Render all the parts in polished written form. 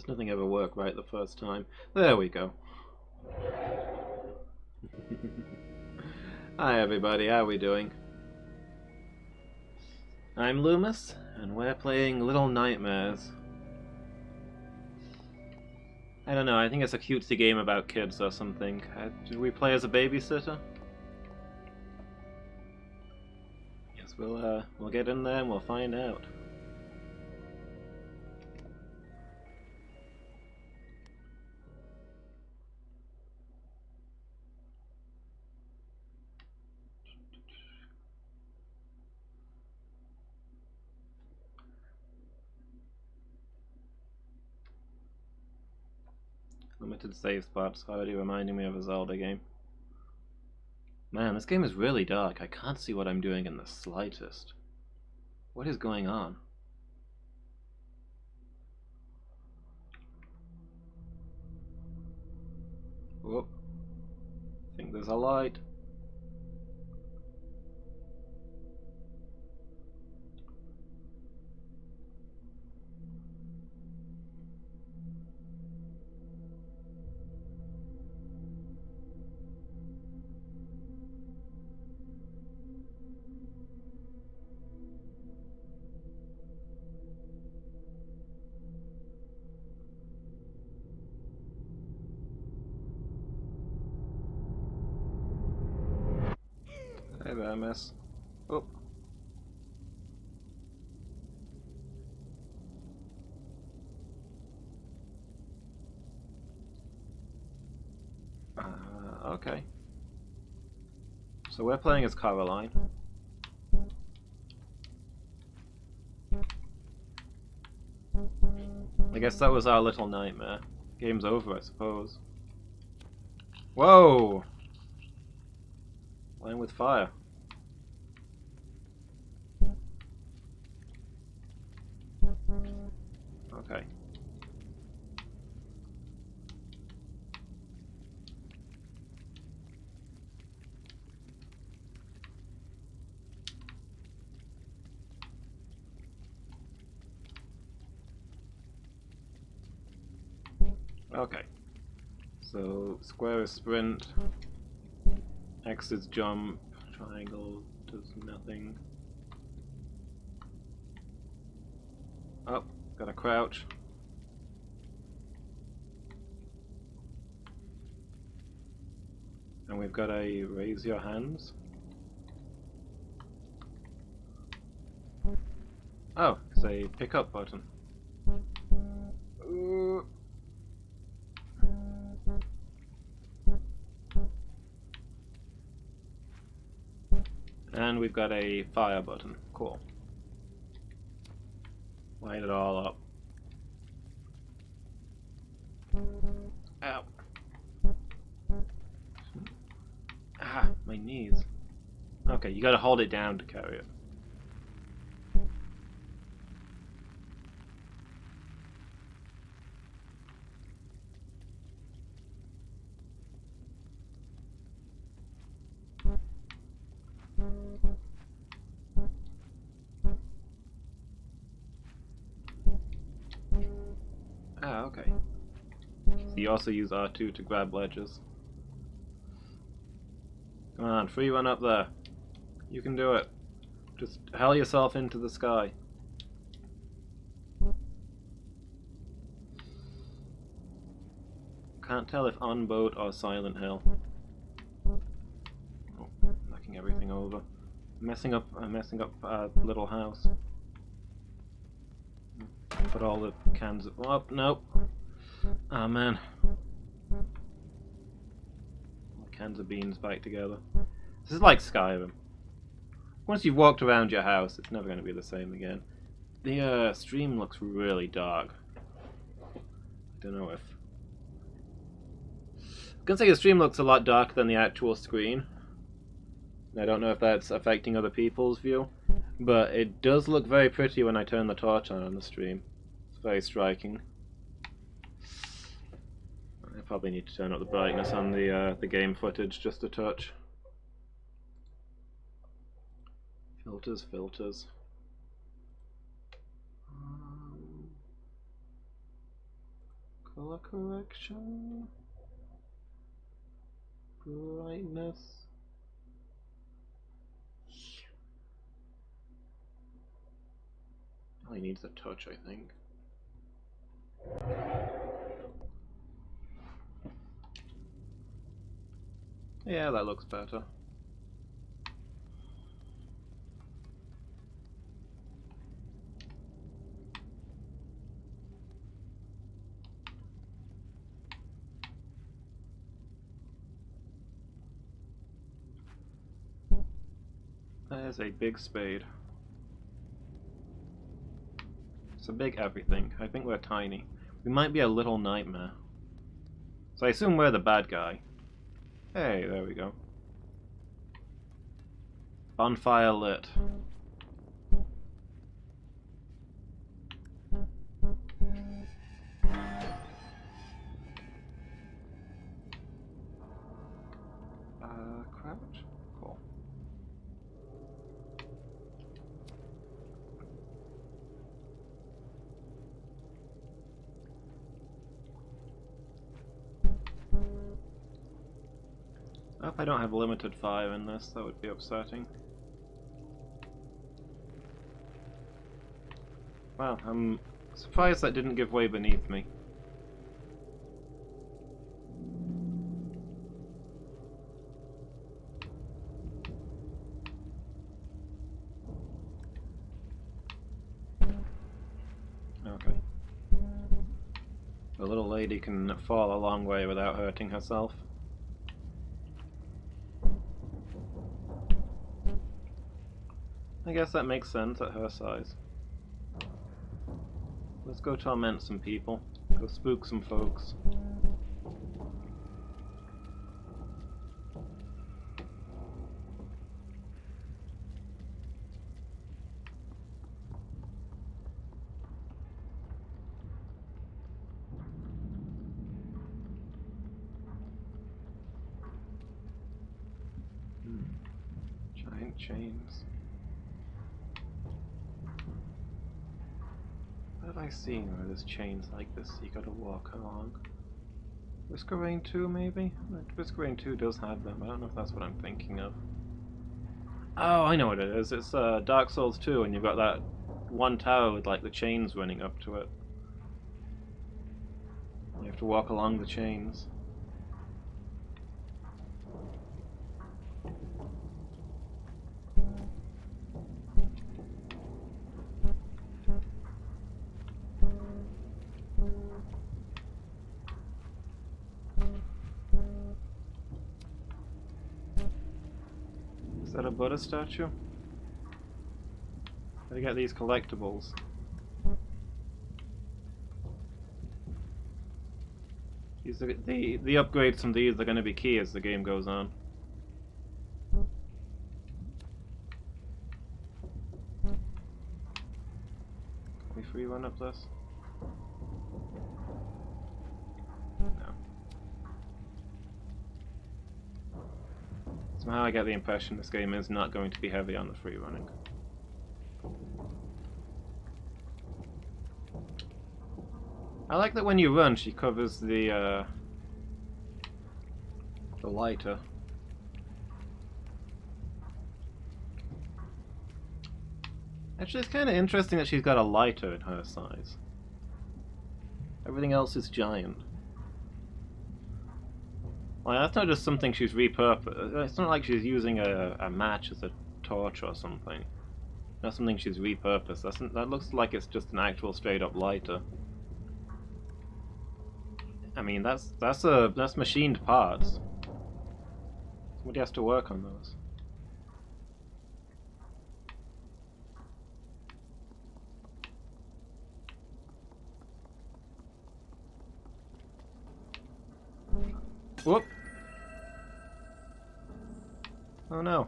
Does nothing ever work right the first time? There we go. Hi everybody, how are we doing? I'm Lumus, and we're playing Little Nightmares. I don't know, I think it's a cutesy game about kids or something. Did we play as a babysitter? Yes, we'll get in there and we'll find out. Limited save spots, already reminding me of a Zelda game. Man, this game is really dark. I can't see what I'm doing in the slightest. What is going on? Whoop. I think there's a light. Hey there, miss. Oh. Okay. So we're playing as Caroline. I guess that was our little nightmare. Game's over, I suppose. Whoa! Playing with fire. Okay. Okay. So square is sprint, X is jump, triangle does nothing. Oh, gotta crouch. And we've got a raise your hands. Oh, it's a pick up button. And we've got a fire button. Cool. Light it all up. Ow. Ah, my knees. Okay, you gotta hold it down to carry it. Ah, okay. So you also use R2 to grab ledges. Come on, free run up there. You can do it. Just hurl yourself into the sky. Can't tell if on boat or Silent Hill. Oh, knocking everything over. Messing up little house. Put all the cans of... Oh, nope. Oh, man. Cans of beans back together. This is like Skyrim. Once you've walked around your house, it's never going to be the same again. The stream looks really dark. I don't know if... I can say the stream looks a lot darker than the actual screen. I don't know if that's affecting other people's view, but it does look very pretty when I turn the torch on the stream. It's very striking. I probably need to turn up the brightness on the game footage just a touch. Filters, filters. Color correction. Brightness. Only needs a touch, I think. Yeah, that looks better. There's a big spade. It's a big everything. I think we're tiny. We might be a little nightmare. So I assume we're the bad guy. Hey, there we go. Bonfire lit. Crouch? Cool. I hope I don't have limited fire in this, that would be upsetting. Wow, I'm surprised that didn't give way beneath me. Okay. The little lady can fall a long way without hurting herself. I guess that makes sense at her size. Let's go torment some people. Go spook some folks. Giant chains. What have I seen where there's chains like this you gotta walk along? Whisker Rain 2 maybe? Whisker Rain 2 does have them, I don't know if that's what I'm thinking of. Oh, I know what it is. It's Dark Souls 2 and you've got that one tower with like the chains running up to it. You have to walk along the chains. Is that a Buddha statue? Gotta get these collectibles. These are, the upgrades from these are going to be key as the game goes on. Can we free run up this? No. Somehow I get the impression this game is not going to be heavy on the free running. I like that when you run, she covers the lighter. Actually, it's kind of interesting that she's got a lighter in her size. Everything else is giant. Like, that's not just something she's repurposed. It's not like she's using a match as a torch or something. That's something she's repurposed. That looks like it's just an actual straight-up lighter. I mean, that's machined parts. Somebody has to work on those. Whoop! Oh no,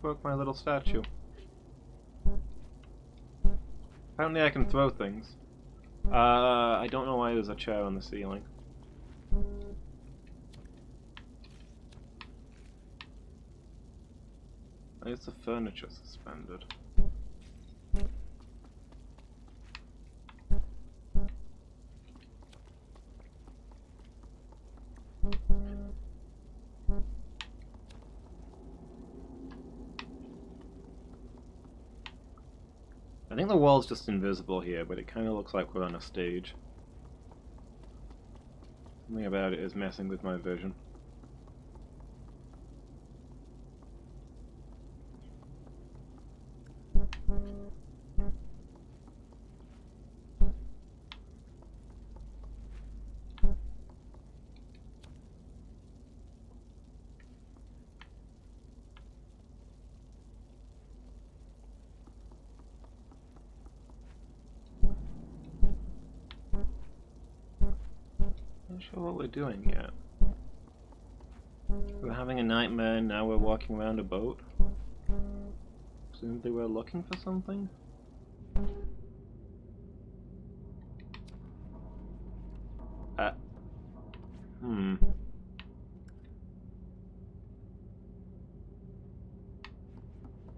broke my little statue. Apparently I can throw things. I don't know why there's a chair on the ceiling. Why is the furniture suspended? I think the wall's just invisible here, but it kind of looks like we're on a stage. Something about it is messing with my vision. Not sure what we're doing yet. We're having a nightmare and now we're walking around a boat. Presumably we're looking for something?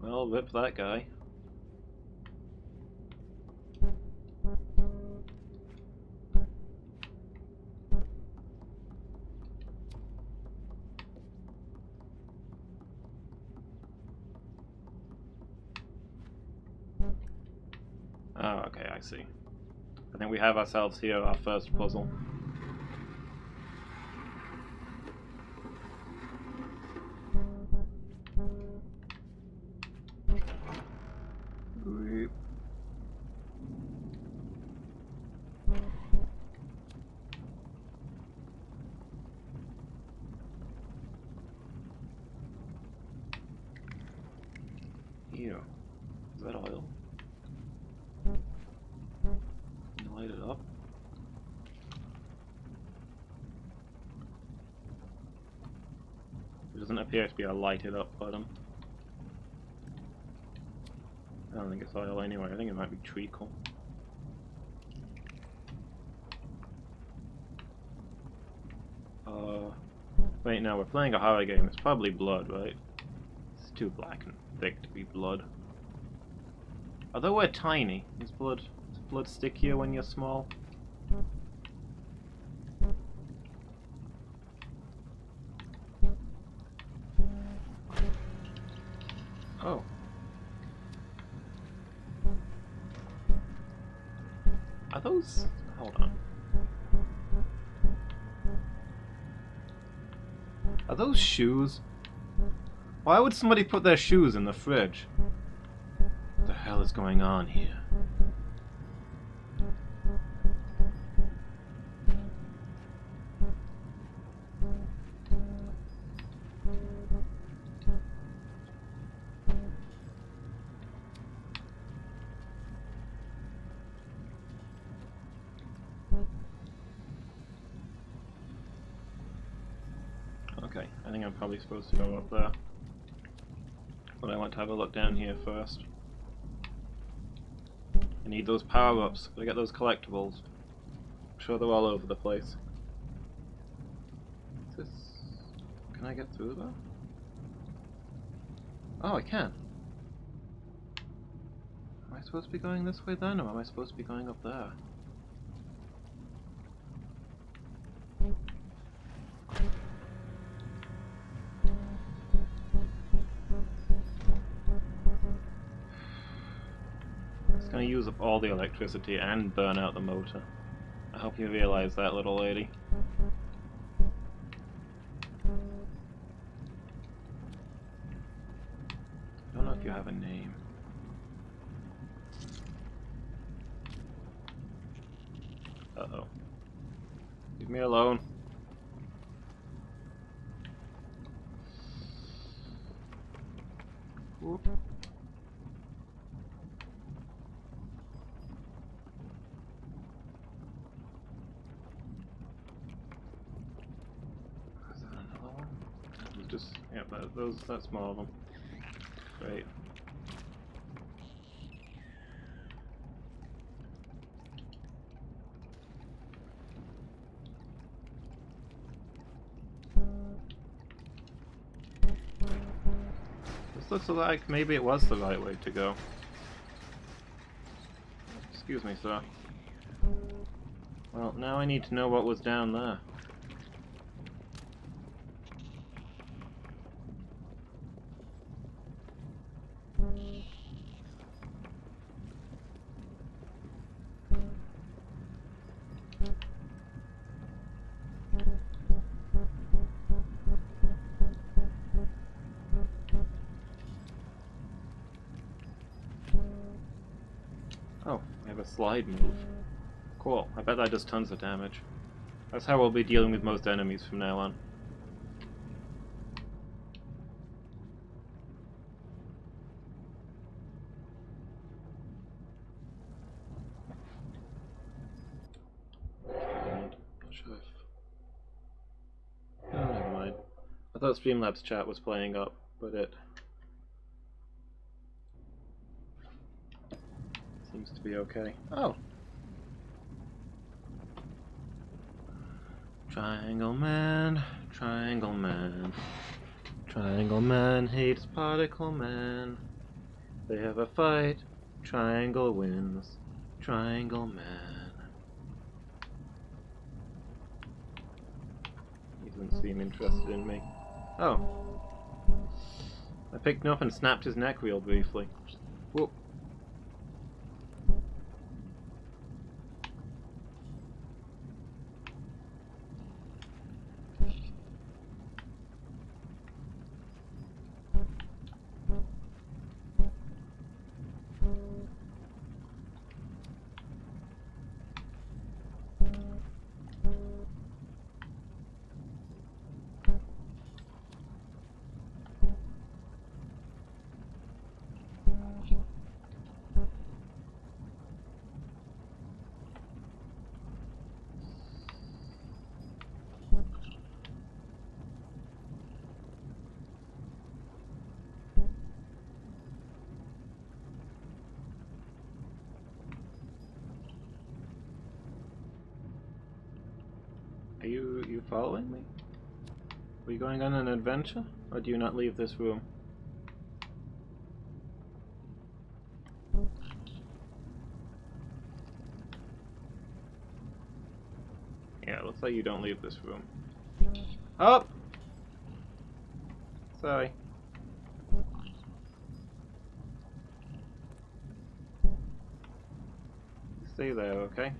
Well, rip that guy. Oh, okay, I see. I think we have ourselves here our first puzzle. Ew. Is that oil? Can you light it up? There doesn't appear to be a lighted up button. I don't think it's oil anyway, I think it might be treacle. Wait, no, we're playing a horror game, it's probably blood, right? It's too black and thick to be blood. Although we're tiny, does blood stickier when you're small? Oh. Are those... hold on. Are those shoes? Why would somebody put their shoes in the fridge? What the hell is going on here? Okay, I think I'm probably supposed to go up there. But I want to have a look down here first. I need those power-ups. Gotta get those collectibles. I'm sure they're all over the place. Is this... can I get through there? Oh, I can. Am I supposed to be going this way then, or am I supposed to be going up there? It's gonna use up all the electricity and burn out the motor. I hope you realize that, little lady. I don't know if you have a name. Uh-oh. Leave me alone. Whoop. Is that another one? Just, yeah, that's more of them. Great. This looks like maybe it was the right way to go. Excuse me, sir. Well, now I need to know what was down there. a slide move. Cool. I bet that does tons of damage. That's how we'll be dealing with most enemies from now on. Oh, never mind. I thought Streamlabs chat was playing up, but it seems to be okay. Oh! Triangle Man, Triangle Man. Triangle Man hates Particle Man. They have a fight, Triangle wins. Triangle Man. He doesn't seem interested in me. Oh. I picked him up and snapped his neck real briefly. Whoop. Are you following me? Are we going on an adventure? Or do you not leave this room? Yeah, it looks like you don't leave this room. Oh! Sorry. Stay there, okay?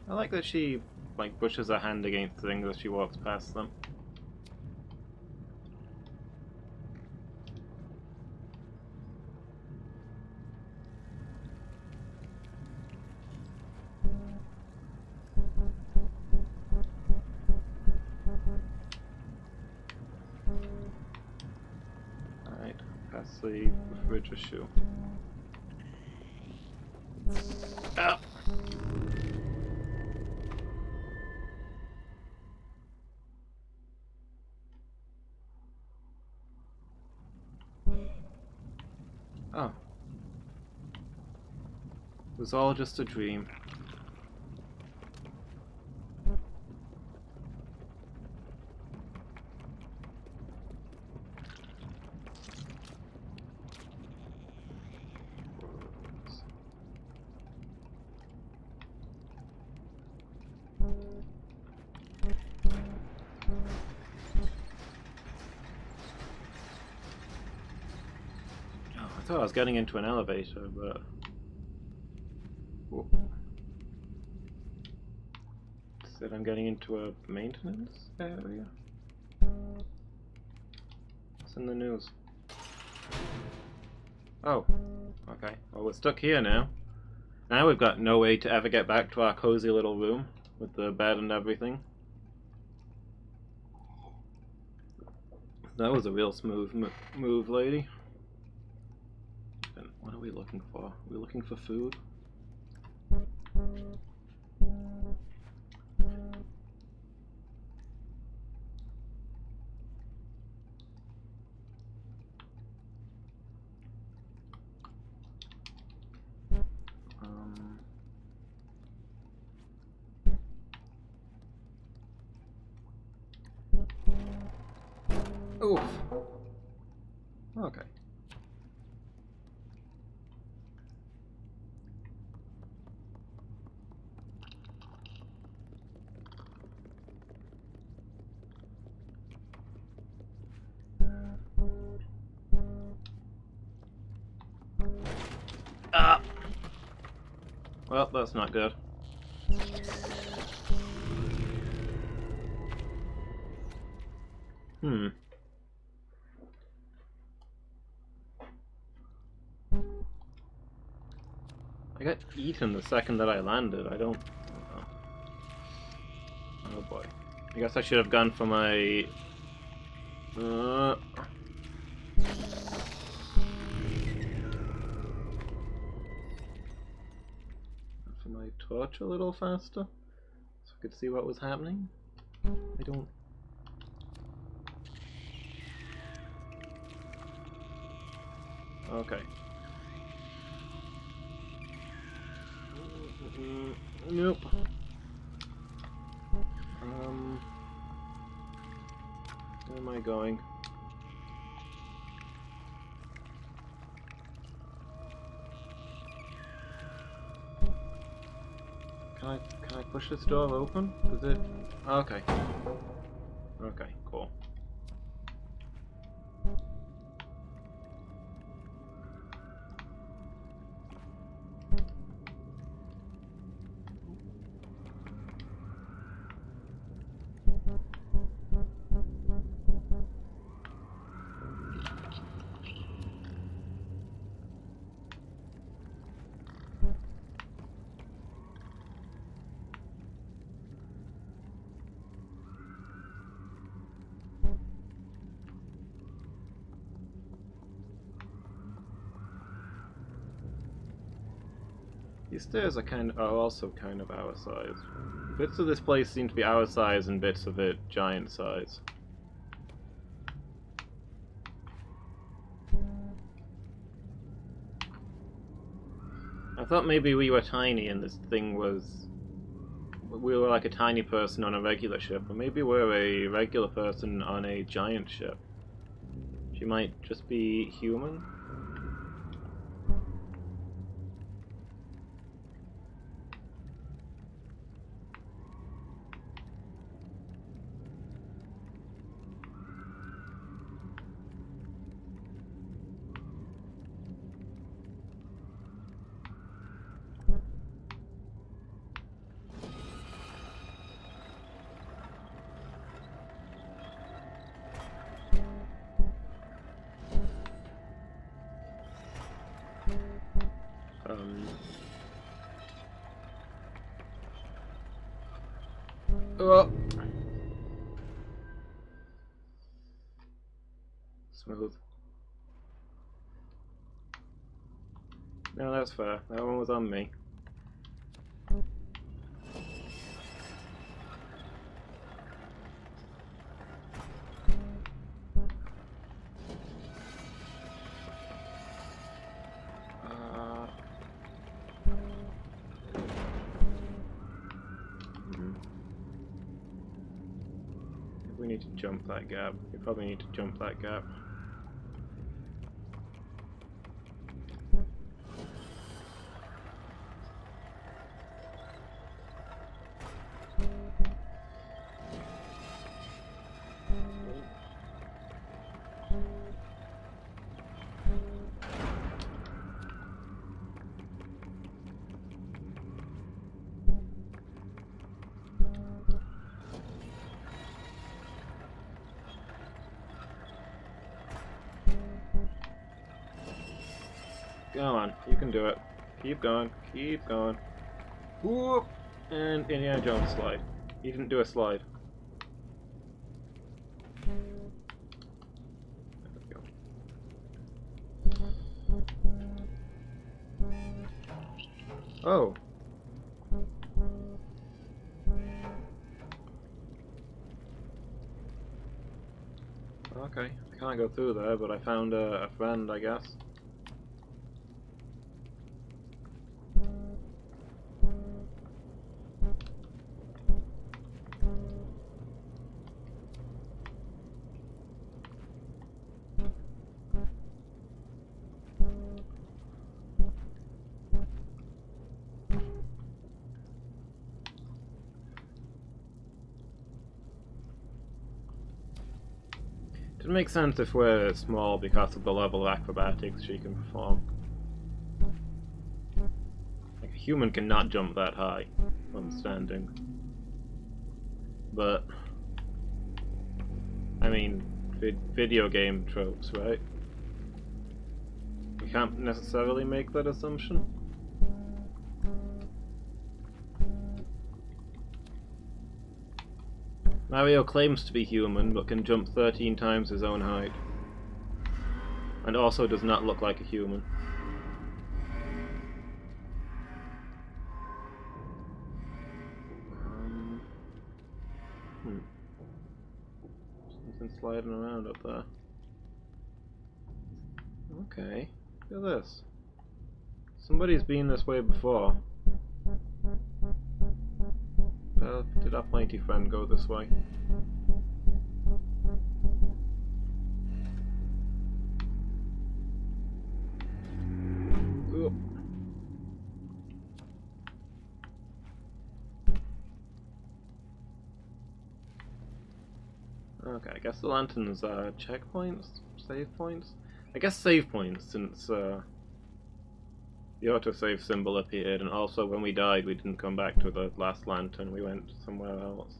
I like that she like brushes her hand against things as she walks past them. Alright, past the refrigerator shoe. Ah! Oh. It was all just a dream. I thought I was getting into an elevator, but... Whoa. Said I'm getting into a maintenance area? What's in the news? Oh, okay. Well, we're stuck here now. Now we've got no way to ever get back to our cozy little room with the bed and everything. That was a real smooth move, lady. And what are we looking for? Are we looking for food? Oof. Okay. Ah! Well, that's not good. I got eaten the second that I landed. I don't... Oh boy. I guess I should have gone for my... for my torch a little faster, so I could see what was happening. I don't... Okay. Nope. Where am I going? Can I push this door open? Is it? Okay. Okay, cool. These stairs are also kind of our size. Bits of this place seem to be our size and bits of it giant size. I thought maybe we were tiny and this thing was... We were like a tiny person on a regular ship, or maybe we're a regular person on a giant ship. She might just be human? Oh. Smooth. No, that's fair. That one was on me. We need to jump that gap. We probably need to jump that gap. Go on, you can do it. Keep going, keep going. Whoop! And Indiana Jones slide. He didn't do a slide. There we go. Oh! Okay, I can't go through there, but I found a friend, I guess. It makes sense if we're small because of the level of acrobatics she can perform. Like a human cannot jump that high when standing. But I mean, video game tropes, right? We can't necessarily make that assumption. Mario claims to be human, but can jump 13 times his own height. And also does not look like a human. Something sliding around up there. Okay, look at this. Somebody's been this way before. Did our pointy friend go this way? Ooh. Okay, I guess the lanterns are checkpoints? Save points? I guess save points, since the autosave symbol appeared, and also when we died we didn't come back to the last lantern, we went somewhere else.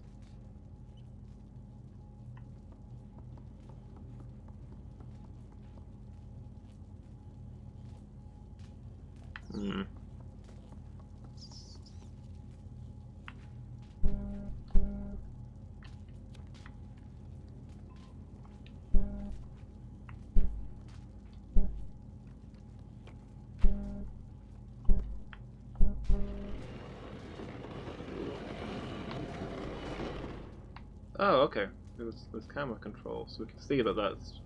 Oh, okay. There's camera control, so we can see that that's...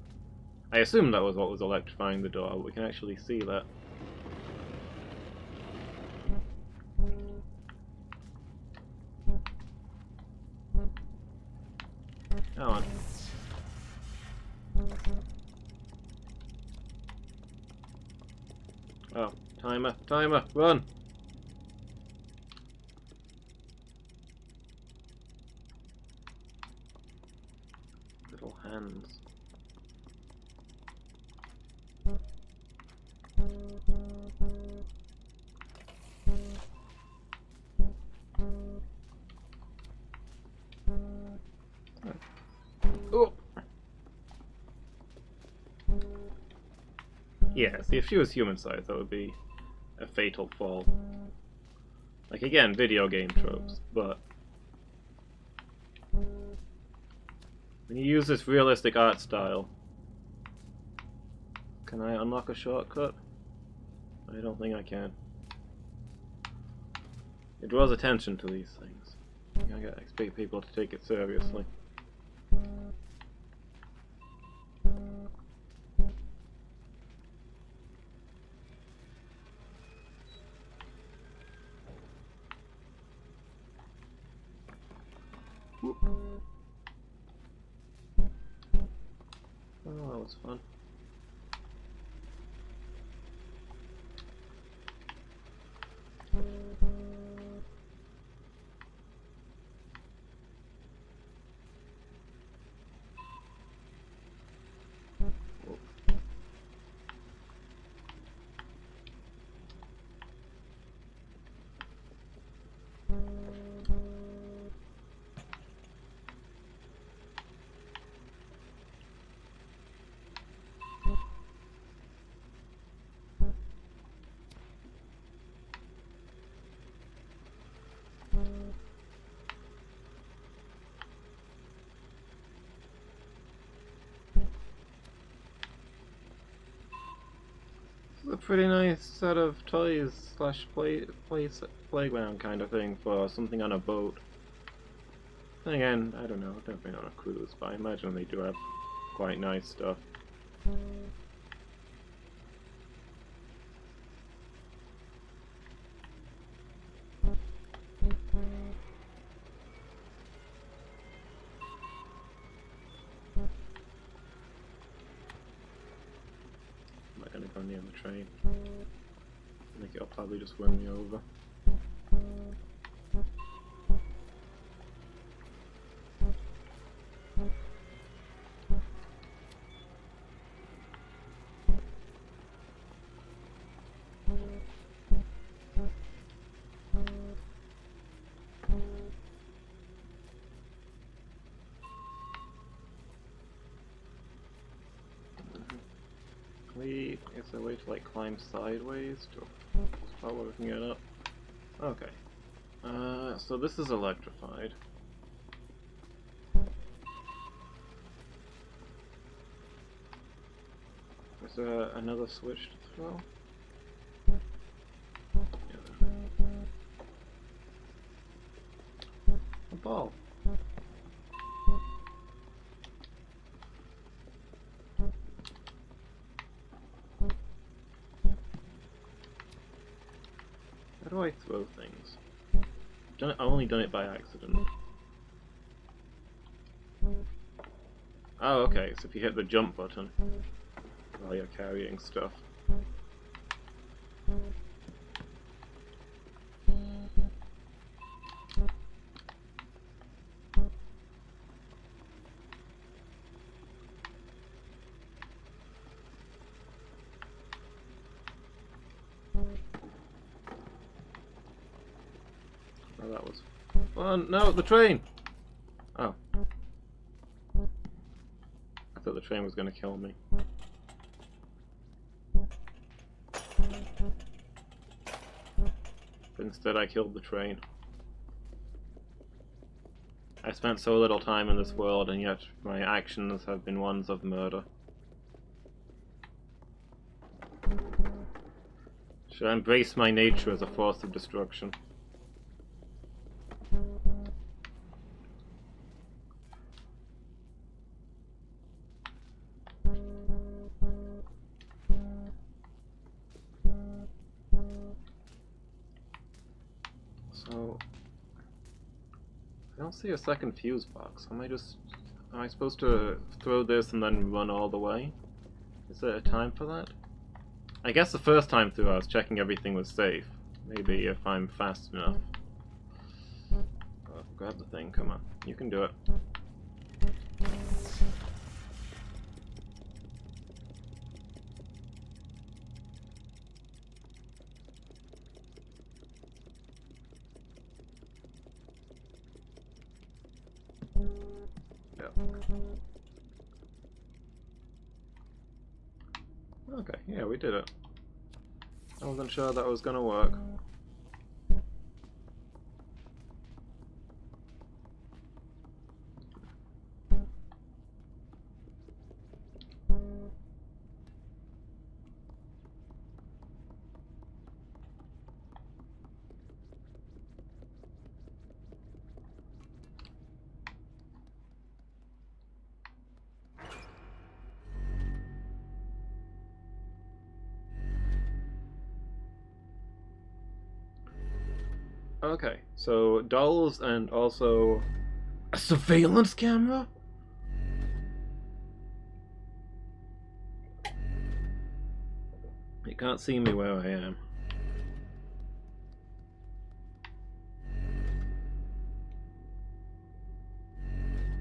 I assume that was what was electrifying the door, but we can actually see that. Come on. Oh, timer, run! Little hands. Oh! Yeah, see, if she was human size, that would be a fatal fall. Like, again, video game tropes, but when you use this realistic art style, can I unlock a shortcut? I don't think I can. It draws attention to these things. I gotta expect people to take it seriously. Whoop. Oh, that was fun. A pretty nice set of toys slash playground kind of thing for something on a boat. Then again, I don't know, I've never been on a cruise, but I imagine they do have quite nice stuff. I'm not gonna go near the train. I think it'll probably just run me over. Is there a way to like climb sideways to start working it up? Okay. So this is electrified. Is there another switch to throw? A ball. How do I throw things? I've only done it by accident. Oh, okay, so if you hit the jump button while you're carrying stuff. Oh, that was... Oh, no, the train! Oh. I thought the train was going to kill me. But instead I killed the train. I spent so little time in this world, and yet my actions have been ones of murder. Should I embrace my nature as a force of destruction? So, I don't see a second fuse box. Am I supposed to throw this and then run all the way? Is there a time for that? I guess the first time through I was checking everything was safe. Maybe if I'm fast enough. Oh, grab the thing, come on. You can do it. Okay, yeah, we did it. I wasn't sure that was gonna work. Okay, so dolls and also a surveillance camera? You can't see me where I am.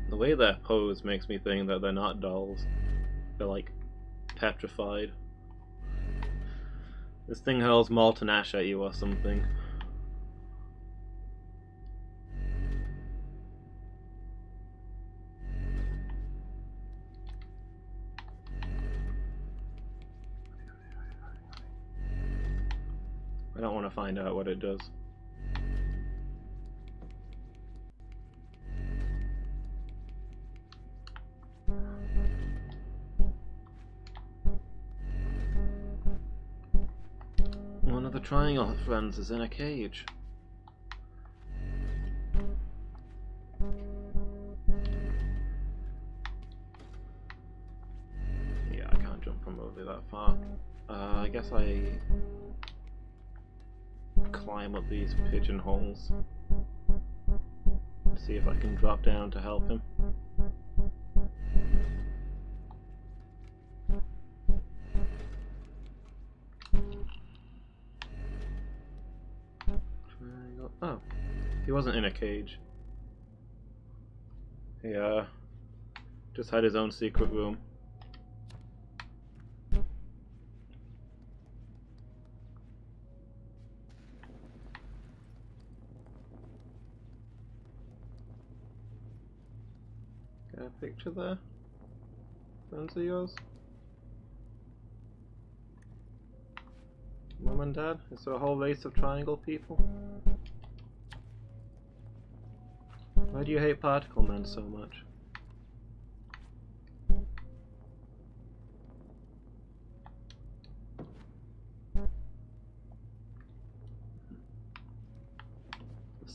The way they're posed makes me think that they're not dolls. They're like petrified. This thing hurls molten ash at you or something. I don't want to find out what it does. One of the triangle friends is in a cage. Yeah, I can't jump remotely that far. I guess I climb up these pigeonholes. See if I can drop down to help him. Oh, he wasn't in a cage. He just had his own secret room. Got a picture there? Friends of yours? Mum and Dad? Is there a whole race of triangle people? Why do you hate particle men so much?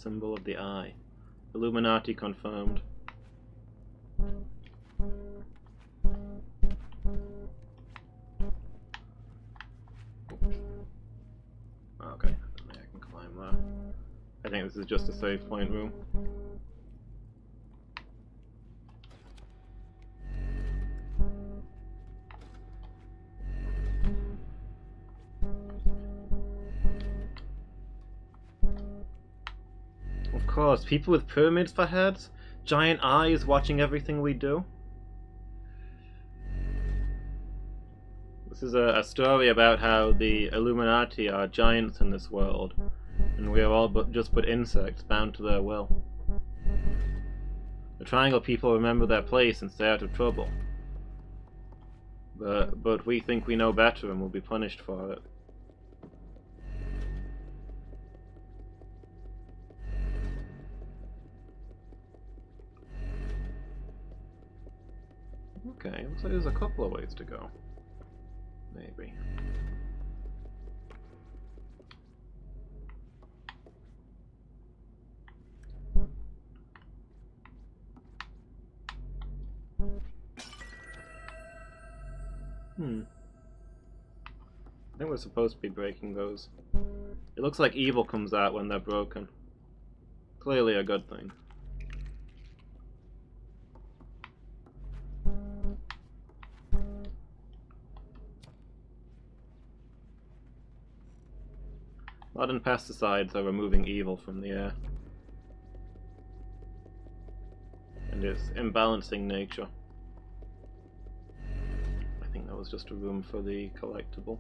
symbol of the eye. Illuminati confirmed. Okay, I can climb that. I think this is just a save point room. Of course, people with pyramids for heads, giant eyes watching everything we do. This is a story about how the Illuminati are giants in this world, and we are all just but insects bound to their will. The Triangle people remember their place and stay out of trouble. But we think we know better and will be punished for it. Okay, looks like there's a couple of ways to go. Maybe. I think we're supposed to be breaking those. It looks like evil comes out when they're broken. Clearly a good thing. Modern pesticides are removing evil from the air. And it's imbalancing nature. I think that was just a room for the collectible.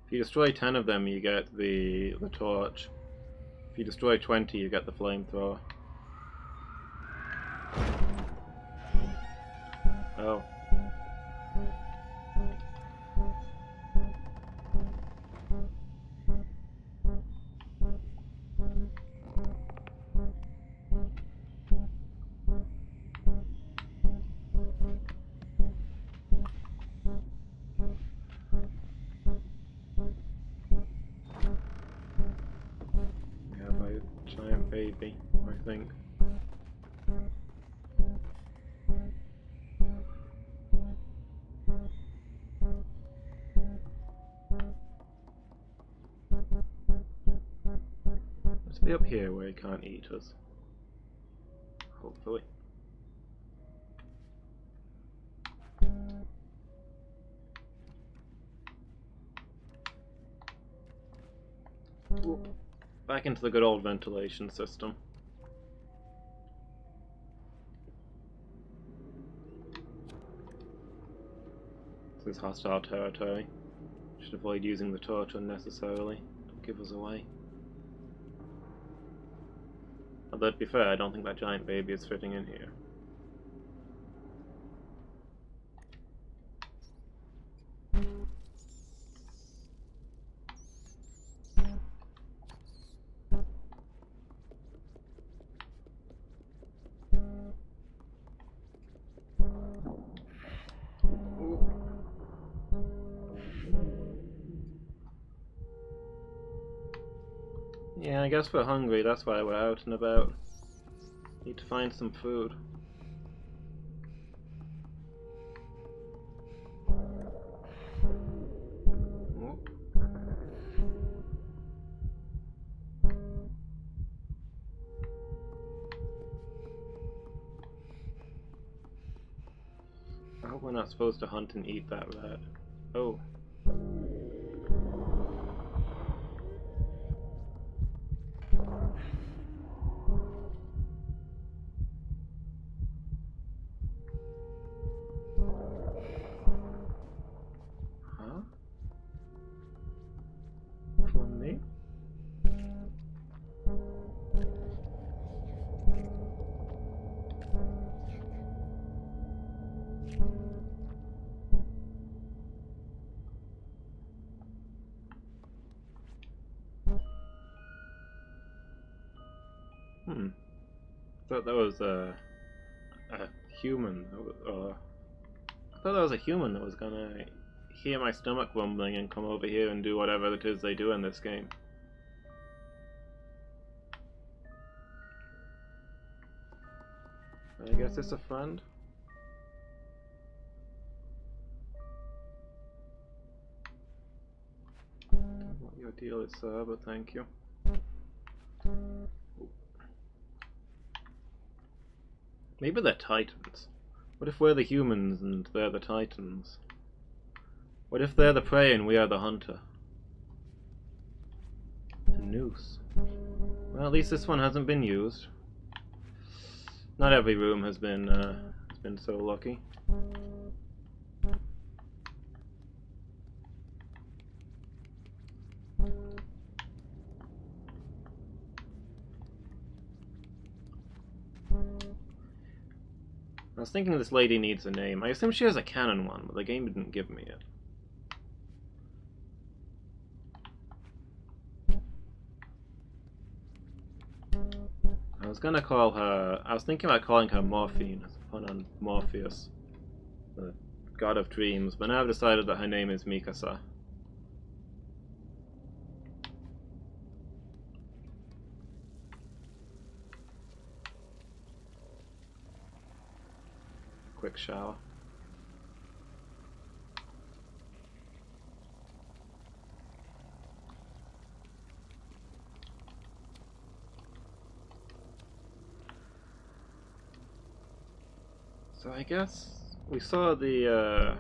If you destroy 10 of them, you get the torch. If you destroy 20, you get the flamethrower. Oh. We have a giant baby, I think. Let's be up here where he can't eat us. Hopefully. Back into the good old ventilation system. This is hostile territory. Should avoid using the torch unnecessarily. Don't give us away. Although to be fair, I don't think that giant baby is fitting in here. Yeah, I guess we're hungry, that's why we're out and about. Need to find some food. I hope we're not supposed to hunt and eat that rat. Oh. Huh? From me? Thought that was a human. I thought thought there was a human that was gonna hear my stomach rumbling and come over here and do whatever it is they do in this game. I guess it's a friend. Don't know what your deal is, sir, but thank you. Maybe they're titans. What if we're the humans and they're the titans? What if they're the prey and we are the hunter? A noose. Well, at least this one hasn't been used. Not every room has been so lucky. I was thinking this lady needs a name. I assume she has a canon one, but the game didn't give me it. I was gonna call her... I was thinking about calling her Morphine, as a pun on Morpheus, the god of dreams, but now I've decided that her name is Mikasa. Quick shower. So I guess we saw the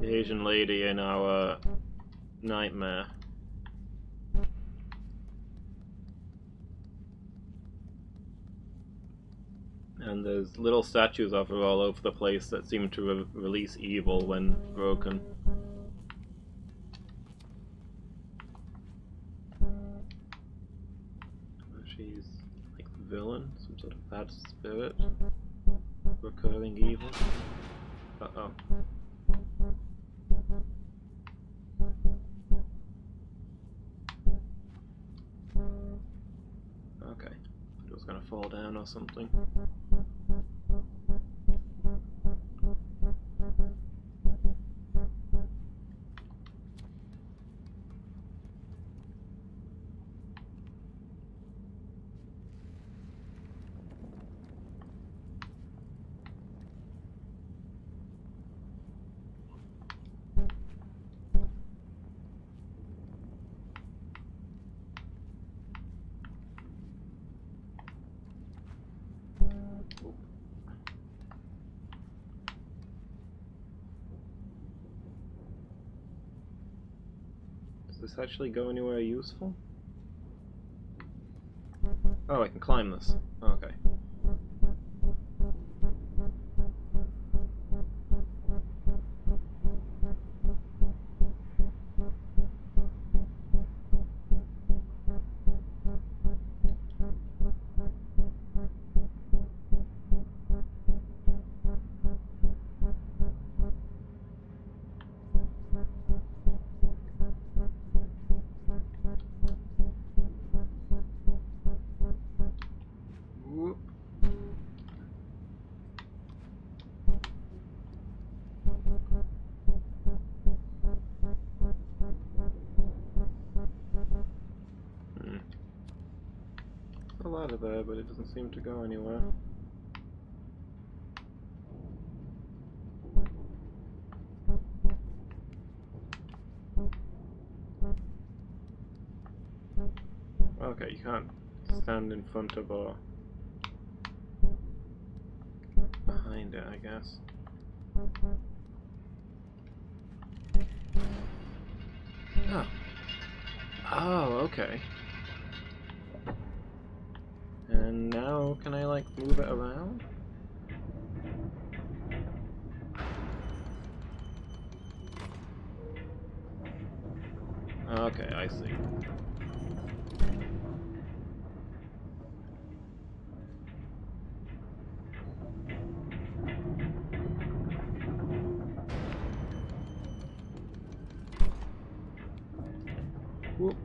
Asian lady in our nightmare. And there's little statues of her all over the place that seem to release evil when broken. She's like the villain, some sort of bad spirit. Recurring evil. Uh-oh. Okay. It was gonna fall down or something. Does this actually go anywhere useful? Oh, I can climb this. Oh, okay. A ladder there, but it doesn't seem to go anywhere. Okay, you can't stand in front of or behind it, I guess. Oh. Oh, okay. And now, can I, like, move it around? Okay, I see. Whoop.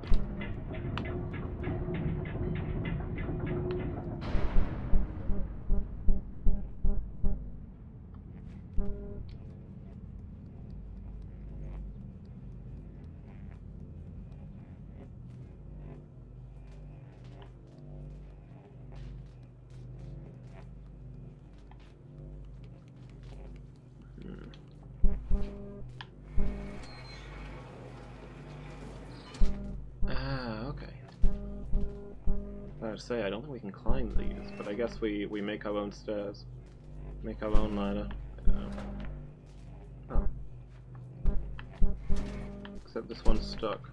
I would say, I don't think we can climb these, but I guess we make our own stairs. Make our own ladder. Oh. Except this one's stuck.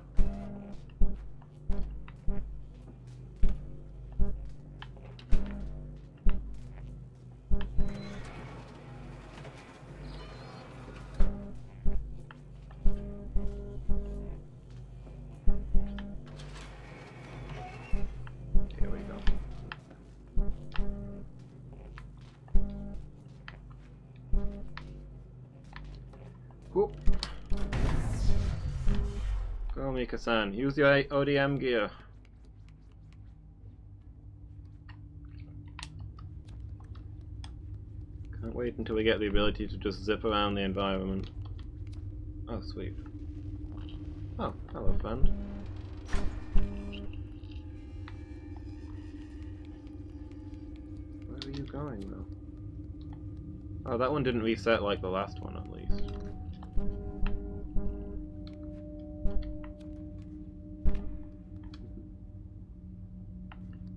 Here we go. Whoop. Go, Mika-san. Use your ODM gear. Can't wait until we get the ability to just zip around the environment. Oh, sweet. Oh, hello, friend. Where are you going, though? Oh, that one didn't reset like the last one, at least.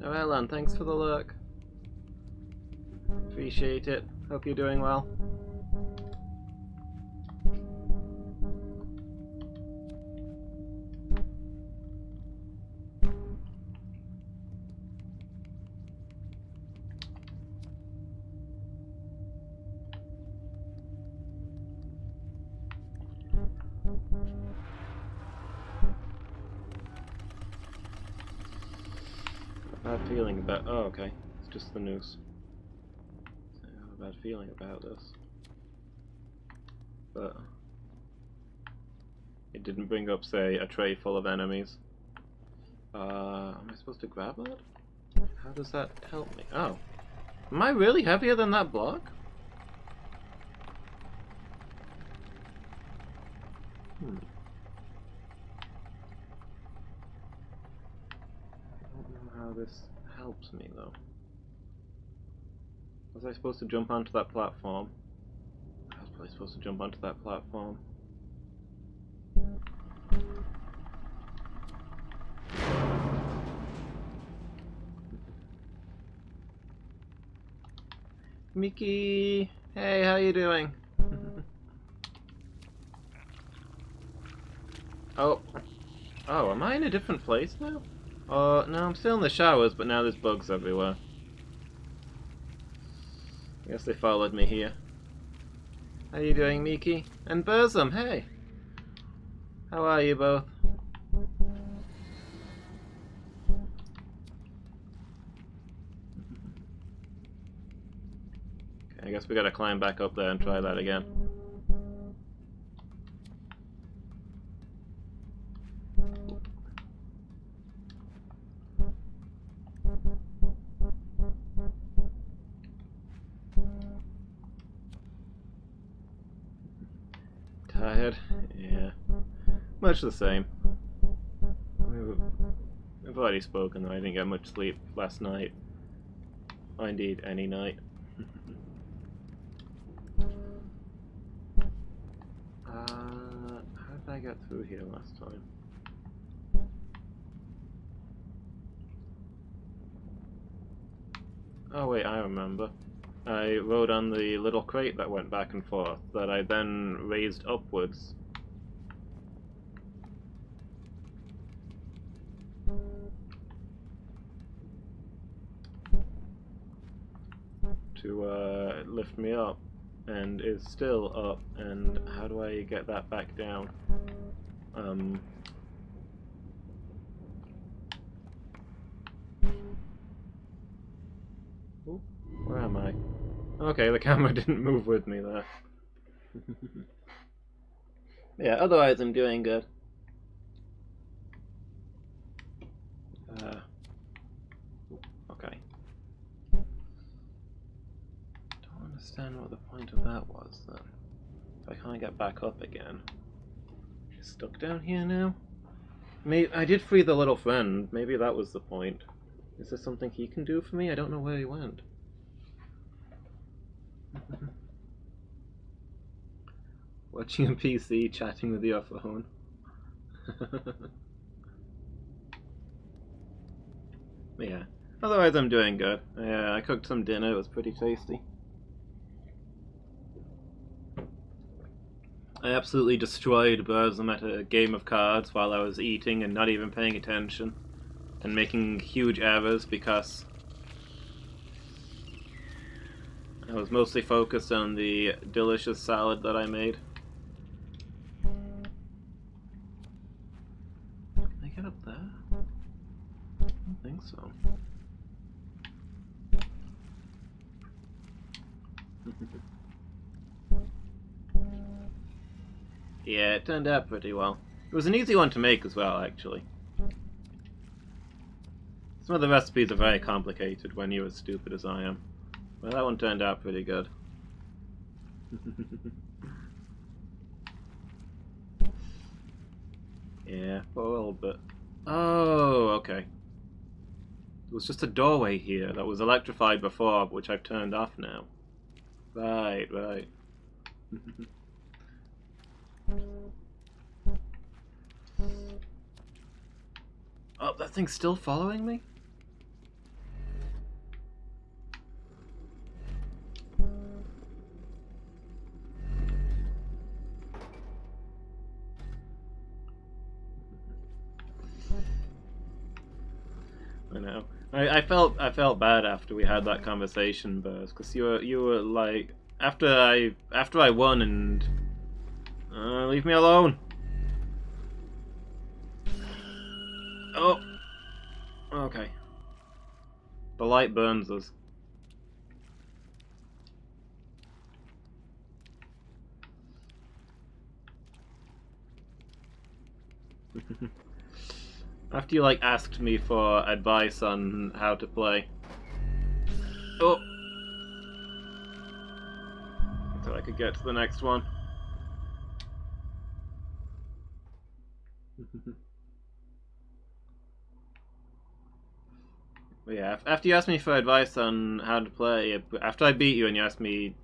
Oh, Elan, thanks for the look. Appreciate it. Hope you're doing well. Bad feeling about. Oh, okay. It's just the noose. I have a bad feeling about this. But it didn't bring up, say, a tray full of enemies. Am I supposed to grab that? How does that help me? Oh. Am I really heavier than that block? I don't know how this helps me, though. Was I supposed to jump onto that platform? I was probably supposed to jump onto that platform. Mickey! Hey, how you doing? Oh. Oh, am I in a different place now? Oh, no, I'm still in the showers, but now there's bugs everywhere. I guess they followed me here. How you doing, Miki? And Burzum, hey! How are you both? Okay, I guess we gotta climb back up there and try that again. Tired? Yeah. Much the same. I've already spoken though, I didn't get much sleep last night. Or indeed, any night. How did I get through here last time? Oh wait, I remember. I rode on the little crate that went back and forth, that I then raised upwards. To lift me up, and is still up, and how do I get that back down? Ooh, where am I? Okay, the camera didn't move with me there. Yeah, otherwise I'm doing good. Okay. Don't understand what the point of that was then. If I can't get back up again. She's stuck down here now? Maybe I did free the little friend. Maybe that was the point. Is there something he can do for me? I don't know where he went. Watching a PC, chatting with your phone. Yeah. Otherwise, I'm doing good. Yeah, I cooked some dinner. It was pretty tasty. I absolutely destroyed Burzum at a game of cards while I was eating and not even paying attention, and making huge errors because I was mostly focused on the delicious salad that I made. Can I get up there? I don't think so. Yeah, it turned out pretty well. It was an easy one to make as well, actually. Some of the recipes are very complicated when you're as stupid as I am. Well, that one turned out pretty good. Yeah, for a little bit. Oh, okay. There was just a doorway here that was electrified before, which I've turned off now. Right, right. Oh, that thing's still following me? I know. I felt bad after we had that conversation, Buzz, because you were like after I won and leave me alone. Oh, okay. The light burns us. After you like asked me for advice on how to play. Oh, so I could get to the next one. But yeah, after you asked me for advice on how to play, after I beat you and you asked me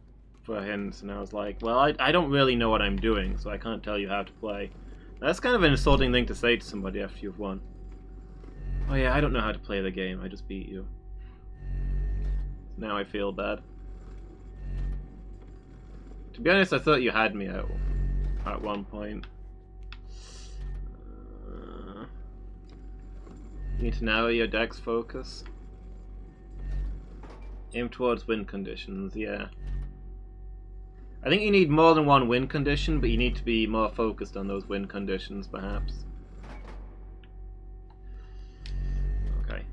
for hints, and I was like, well, I don't really know what I'm doing, so I can't tell you how to play. That's kind of an insulting thing to say to somebody after you've won. Oh yeah, I don't know how to play the game, I just beat you. Now I feel bad. To be honest, I thought you had me at one point. You need to narrow your deck's focus. Aim towards win conditions, yeah. I think you need more than one win condition, but you need to be more focused on those win conditions, perhaps. Okay.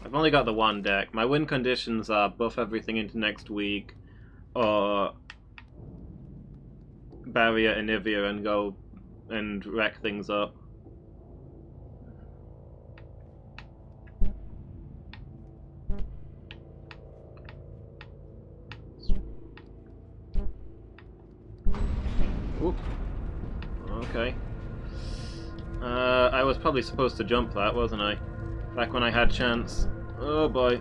I've only got the one deck. My win conditions are buff everything into next week, or barrier Anivia and go and wreck things up. Oop. Okay. I was probably supposed to jump that, wasn't I? Back when I had chance. Oh boy.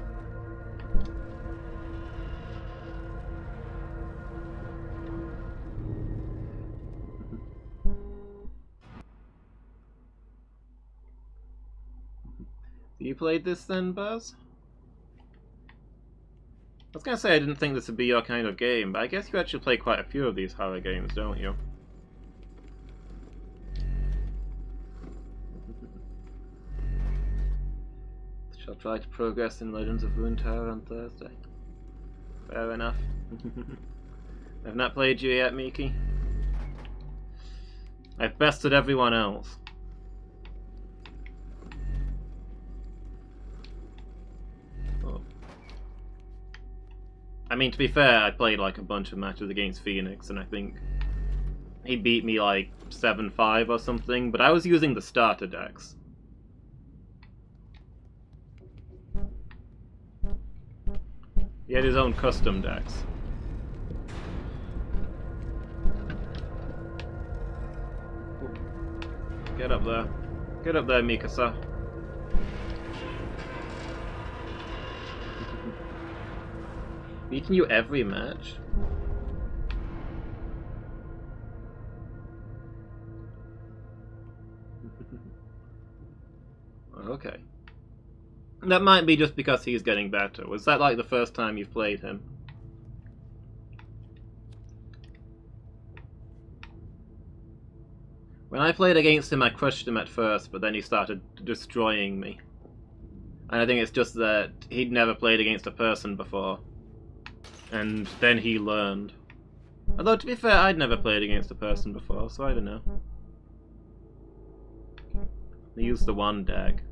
You played this then, Buzz? I was gonna say I didn't think this would be your kind of game, but I guess you actually play quite a few of these horror games, don't you? Shall try to progress in Legends of Runeterra on Thursday. Fair enough. I've not played you yet, Miki. I've bested everyone else. Oh. I mean, to be fair, I played like a bunch of matches against Phoenix, and I think he beat me like 7-5 or something, but I was using the starter decks. He had his own custom decks. Get up there. Get up there, Mikasa. Beating you every match? Okay. That might be just because he's getting better. Was that like the first time you've played him? When I played against him, I crushed him at first, but then he started destroying me. And I think it's just that he'd never played against a person before. And then he learned. Although, to be fair, I'd never played against a person before, so I don't know. They used the one deck.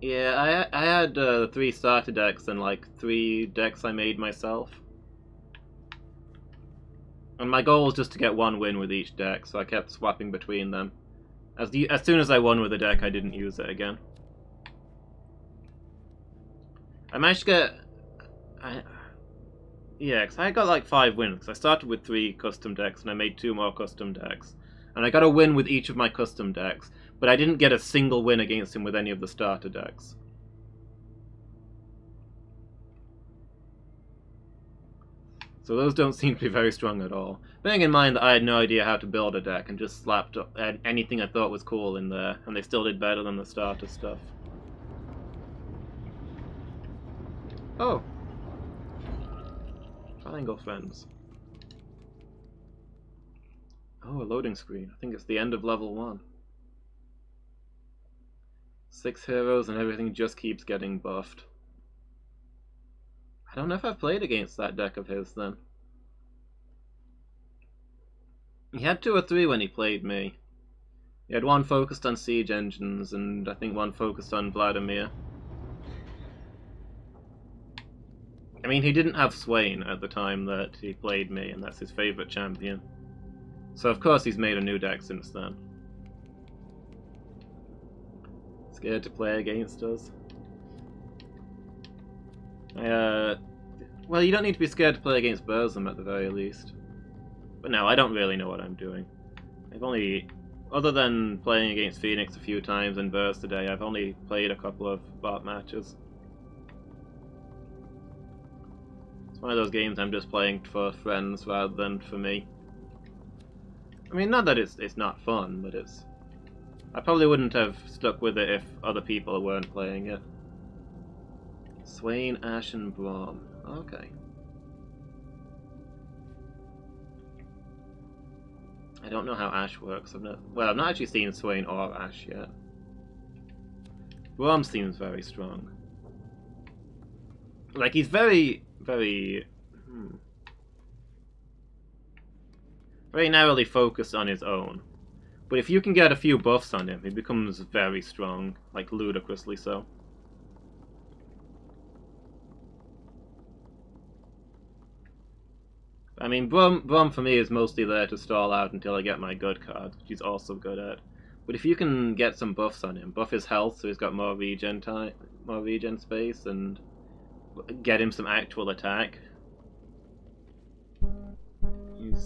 Yeah, I had 3 starter decks and like 3 decks I made myself. And my goal was just to get 1 win with each deck, so I kept swapping between them. As soon as I won with a deck, I didn't use it again. I managed to get... Yeah, because I got like 5 wins. I started with 3 custom decks, and I made 2 more custom decks. And I got a win with each of my custom decks, but I didn't get a single win against him with any of the starter decks. So those don't seem to be very strong at all. Bearing in mind that I had no idea how to build a deck and just slapped anything I thought was cool in there, and they still did better than the starter stuff. Oh! Triangle friends. Oh, a loading screen. I think it's the end of level 1. 6 heroes and everything just keeps getting buffed. I don't know if I've played against that deck of his then. He had 2 or 3 when he played me. He had 1 focused on siege engines and I think 1 focused on Vladimir. I mean, he didn't have Swain at the time that he played me, and that's his favourite champion. So of course he's made a new deck since then. Scared to play against us? Well, you don't need to be scared to play against Burzum at the very least. But no, I don't really know what I'm doing. I've only... Other than playing against Phoenix a few times and Burst today, I've only played a couple of bot matches. It's one of those games I'm just playing for friends rather than for me. I mean, not that it's not fun, but it's... I probably wouldn't have stuck with it if other people weren't playing it. Swain, Ash, and Braum. Okay. I don't know how Ash works. I've not actually seen Swain or Ash yet. Braum seems very strong. Like, he's very narrowly focused on his own. But if you can get a few buffs on him, he becomes very strong, like ludicrously so. I mean, Braum for me is mostly there to stall out until I get my good card, which he's also good at. But if you can get some buffs on him, buff his health so he's got more regen time, more regen space, and get him some actual attack,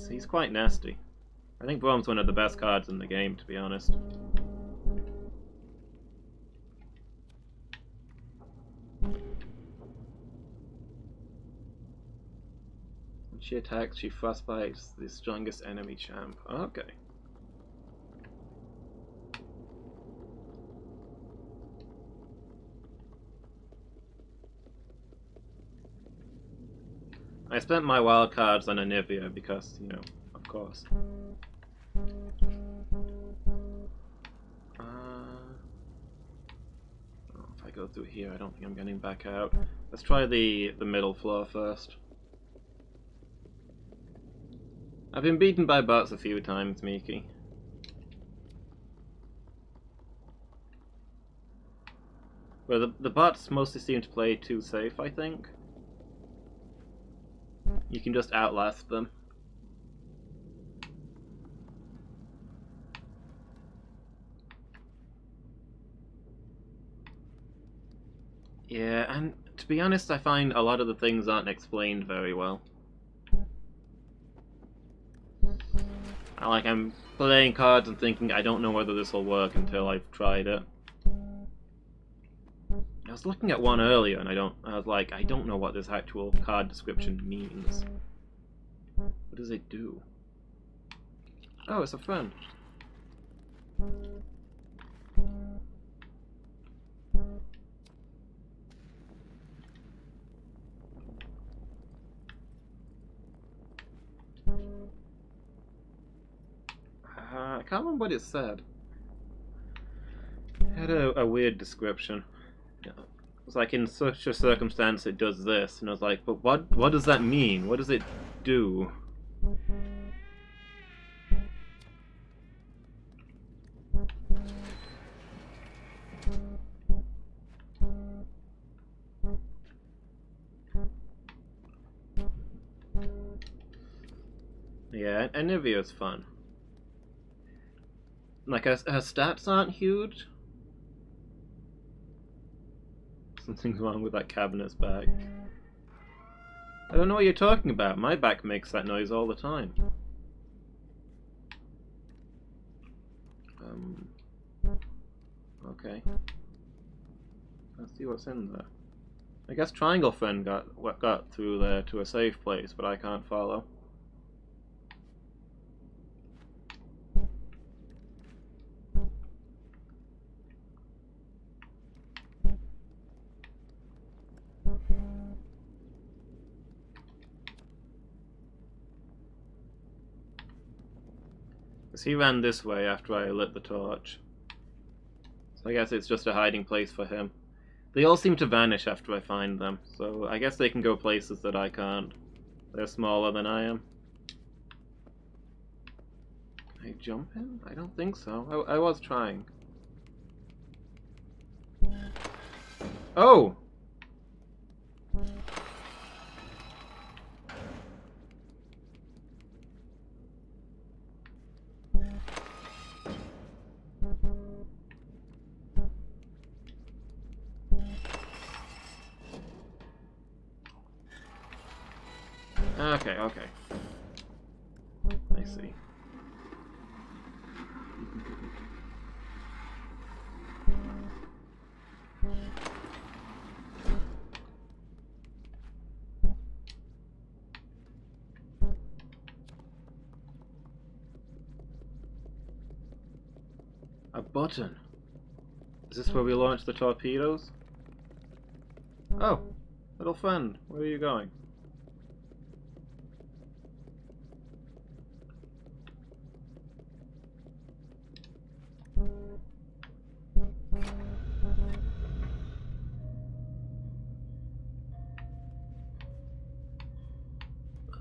he's quite nasty. I think Braum's one of the best cards in the game, to be honest. When she attacks, she frostbites the strongest enemy champ. Okay. I spent my wild cards on Anivia because, you know, of course. If I go through here, I don't think I'm getting back out. Let's try the middle floor first. I've been beaten by bots a few times, Miki. Well, the bots mostly seem to play too safe, I think. You can just outlast them. Yeah, and to be honest, I find a lot of the things aren't explained very well. I'm playing cards and thinking I don't know whether this will work until I've tried it. I was looking at one earlier and I was like, I don't know what this actual card description means. What does it do? Oh, it's a friend. I can't remember what it said. It had a weird description. It was like, in such a circumstance it does this, and I was like, but what does that mean? What does it do? Yeah, Anivia's fun. Like, her stats aren't huge. Something's wrong with that cabinet's back. I don't know what you're talking about. My back makes that noise all the time. Okay. Let's see what's in there. I guess Triangle Friend got through there to a safe place, but I can't follow. Because he ran this way after I lit the torch. So I guess it's just a hiding place for him. They all seem to vanish after I find them, so I guess they can go places that I can't. They're smaller than I am. Can I jump in? I don't think so. I was trying. Oh! Okay, okay. I see. A button. Is this where we launch the torpedoes? Oh, little friend, where are you going?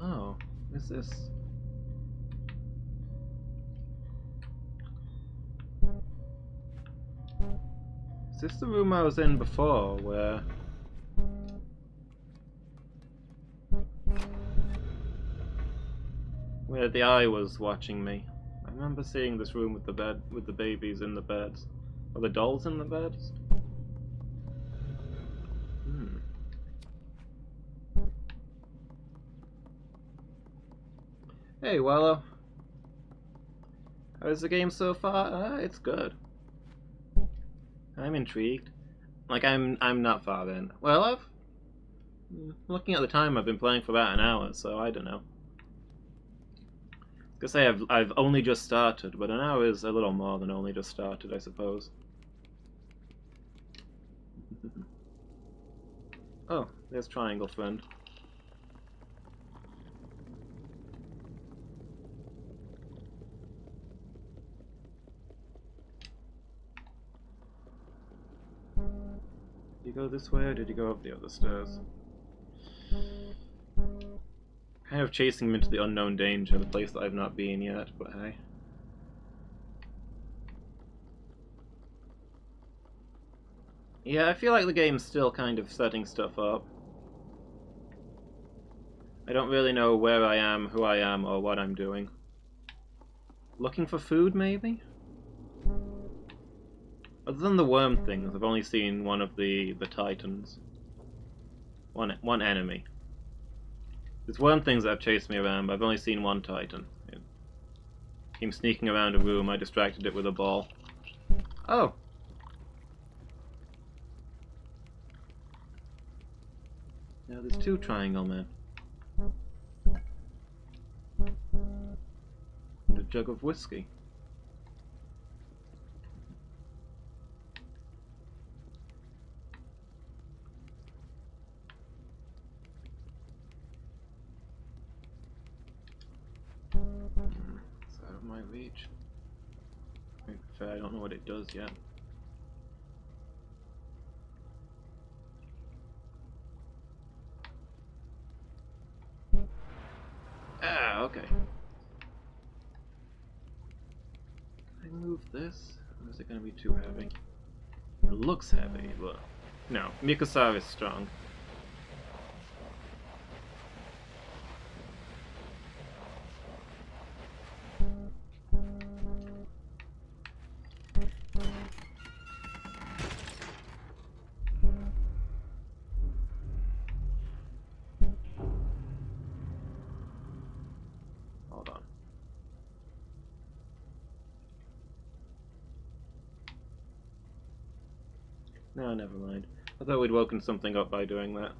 Oh, is this? Is this the room I was in before, where the eye was watching me? I remember seeing this room with the babies in the beds, or the dolls in the beds. Hey, Wallow. How's the game so far? It's good. I'm intrigued. Like, I'm not far in. Well, looking at the time, I've been playing for about an hour, so I don't know. I was gonna say I've only just started, but an hour is a little more than only just started, I suppose. Oh, there's Triangle Friend. Did you go this way or did you go up the other stairs? Kind of chasing him into the unknown danger, the place that I've not been yet, but hey. Yeah, I feel like the game's still kind of setting stuff up. I don't really know where I am, who I am, or what I'm doing. Looking for food, maybe? Other than the worm things, I've only seen one of the titans. One enemy. There's worm things that have chased me around, but I've only seen one titan. It came sneaking around a room, I distracted it with a ball. Oh! There's two triangle men. And a jug of whiskey. It's out of my reach. To be fair, I don't know what it does yet. Ah, okay. Can I move this? Or is it going to be too heavy? It looks heavy, but... No, Mikasa is strong. Hold on. No, never mind. I thought we'd woken something up by doing that.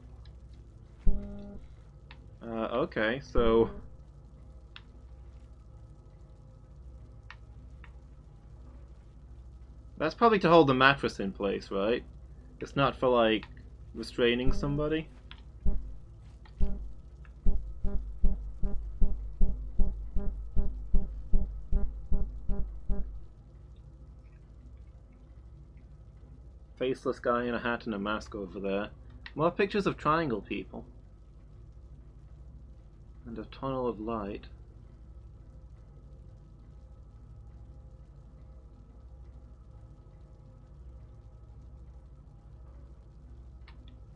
Okay, so... That's probably to hold the mattress in place, right? It's not for, like, restraining somebody? Faceless guy in a hat and a mask over there. More pictures of triangle people. And a tunnel of light.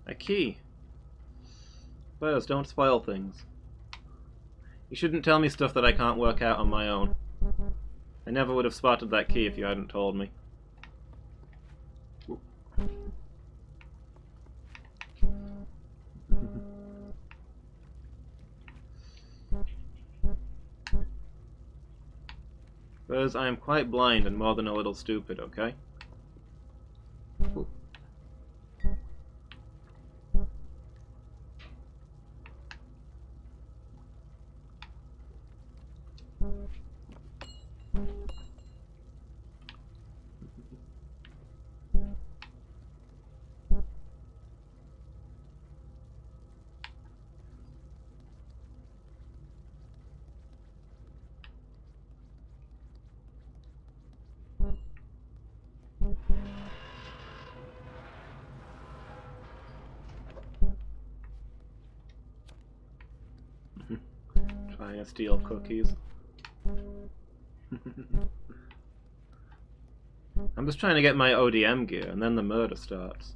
A key. Players, don't spoil things. You shouldn't tell me stuff that I can't work out on my own. I never would have spotted that key if you hadn't told me. Whereas I am quite blind and more than a little stupid, okay? Ooh. Trying to steal cookies. I'm just trying to get my ODM gear, and then the murder starts.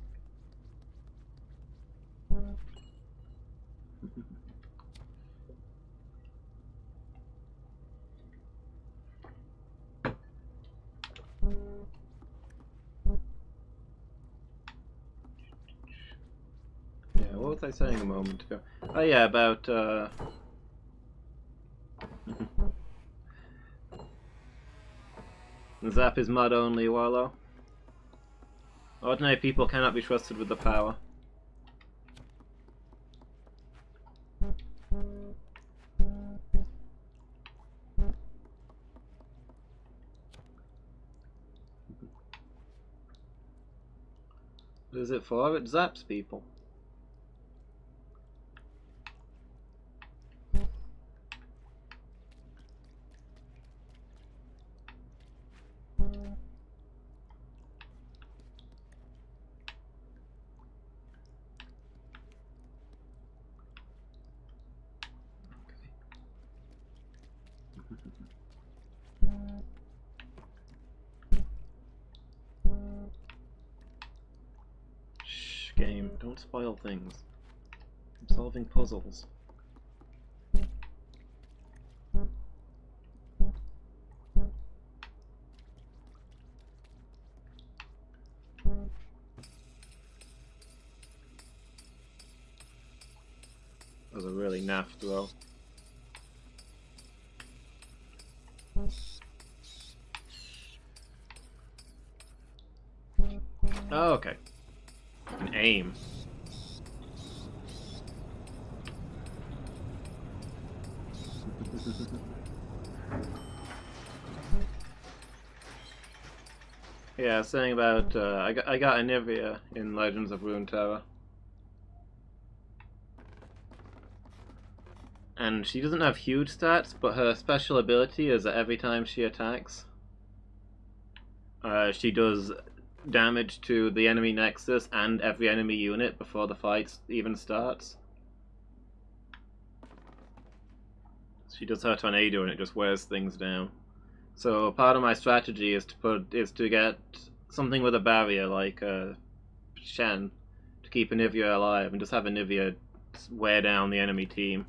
Yeah, what was I saying a moment ago? Oh yeah, about Zap is mud only, Wallow. Ordinary people cannot be trusted with the power. What is it for? It zaps people. Shh, game. Don't spoil things. I'm solving puzzles. That was a really naff throw. Oh, okay. An aim. Yeah, saying about I got Anivia in Legends of Runeterra, and she doesn't have huge stats, but her special ability is that every time she attacks, she does damage to the enemy nexus and every enemy unit before the fight even starts. She does her tornado and it just wears things down. So part of my strategy is to get something with a barrier like Shen to keep Anivia alive and just have Anivia wear down the enemy team.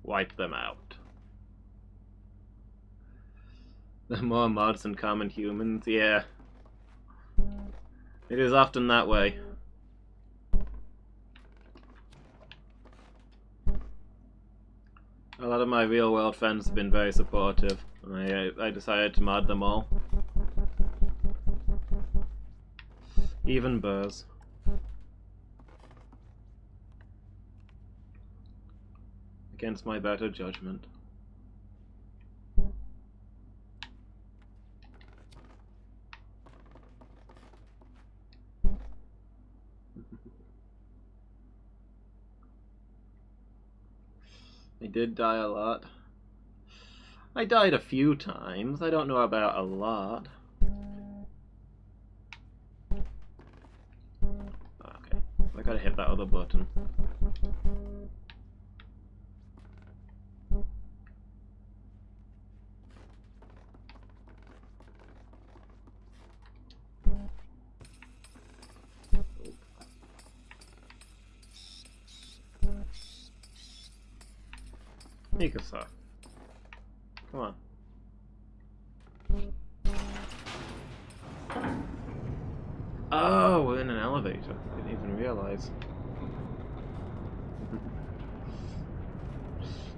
Wipe them out. The more mods than common humans, yeah. It is often that way. A lot of my real world friends have been very supportive, and I decided to mod them all. Even Burrs. Against my better judgment. I did die a lot. I died a few times. I don't know about a lot. Okay, I gotta hit that other button. Mikasa. Come on. Oh, we're in an elevator. Didn't even realize.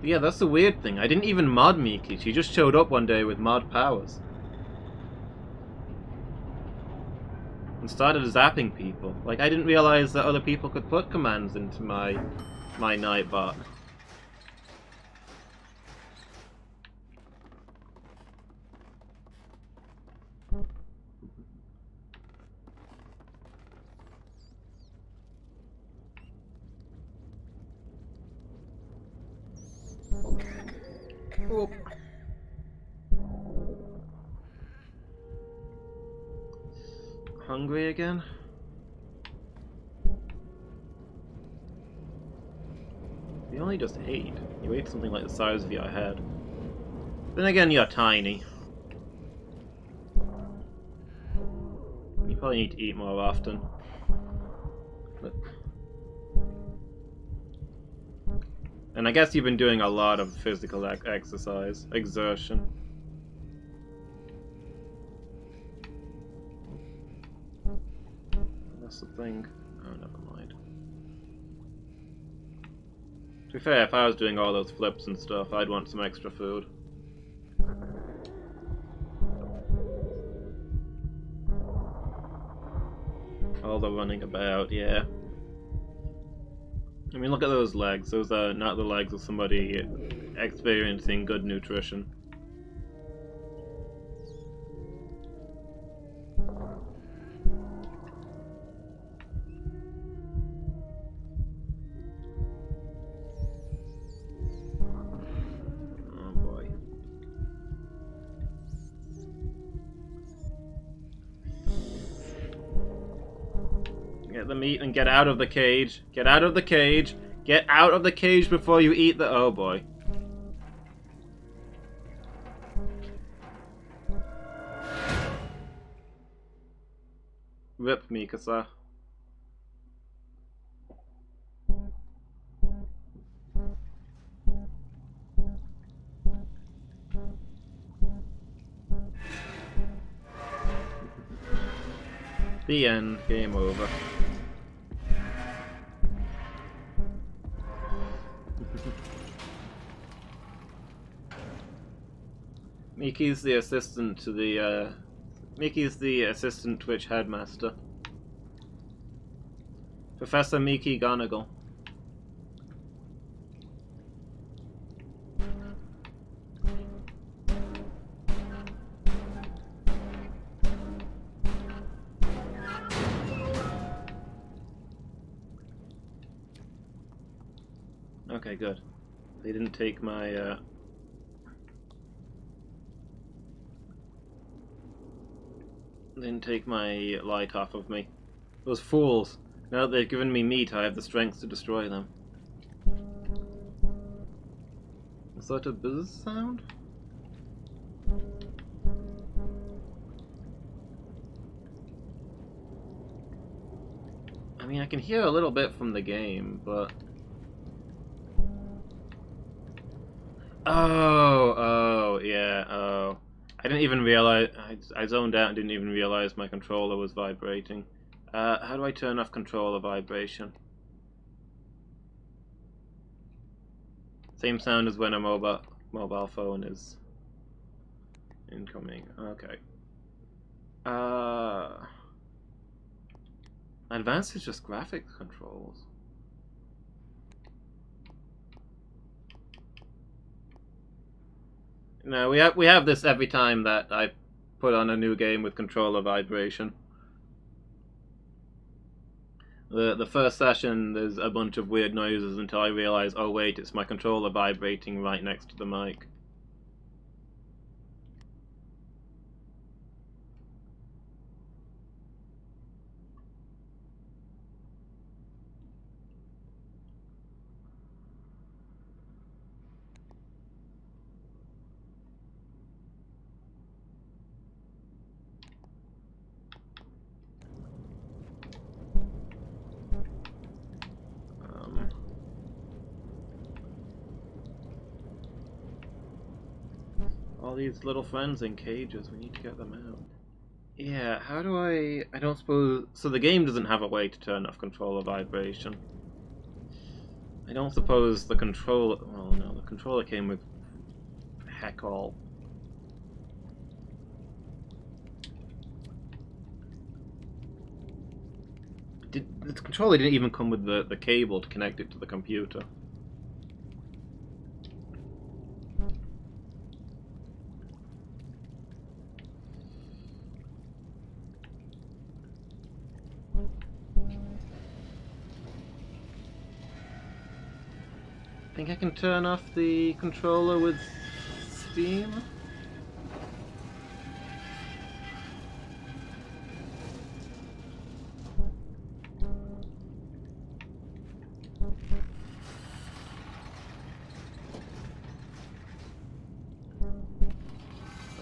Yeah, that's the weird thing. I didn't even mod Miki. She just showed up one day with mod powers. And started zapping people. Like, I didn't realize that other people could put commands into my Nightbot. Oh. Hungry again? You only just ate. You ate something like the size of your head. Then again, you're tiny. You probably need to eat more often. But... And I guess you've been doing a lot of physical exercise, exertion. That's the thing. Oh, never mind. To be fair, if I was doing all those flips and stuff, I'd want some extra food. All the running about, yeah. I mean, look at those legs. Those are not the legs of somebody experiencing good nutrition. Oh boy. Get the meat and get out of the cage. Get out of the cage. Get out of the cage before you eat the... Oh boy. Rip Mikasa. The end. Game over. Miki's the assistant to the, Miki's the assistant Twitch headmaster. Professor Miki Gonagle. Okay, good. They didn't take my, light off of me. Those fools! Now that they've given me meat, I have the strength to destroy them. Was that a buzz sound? I mean, I can hear a little bit from the game, but... Oh, yeah, oh. I didn't even realize... I zoned out and didn't even realize my controller was vibrating. How do I turn off controller vibration? Same sound as when a mobile phone is incoming. Okay. Advanced is just graphics controls. No, we have this every time that I put on a new game with controller vibration. The first session, there's a bunch of weird noises until I realize, oh wait, it's my controller vibrating right next to the mic. All these little friends in cages, we need to get them out. Yeah, how do I don't suppose... So the game doesn't have a way to turn off controller vibration. I don't suppose the controller... Well, no, the controller came with heck all. The controller didn't even come with the cable to connect it to the computer. I think I can turn off the controller with Steam?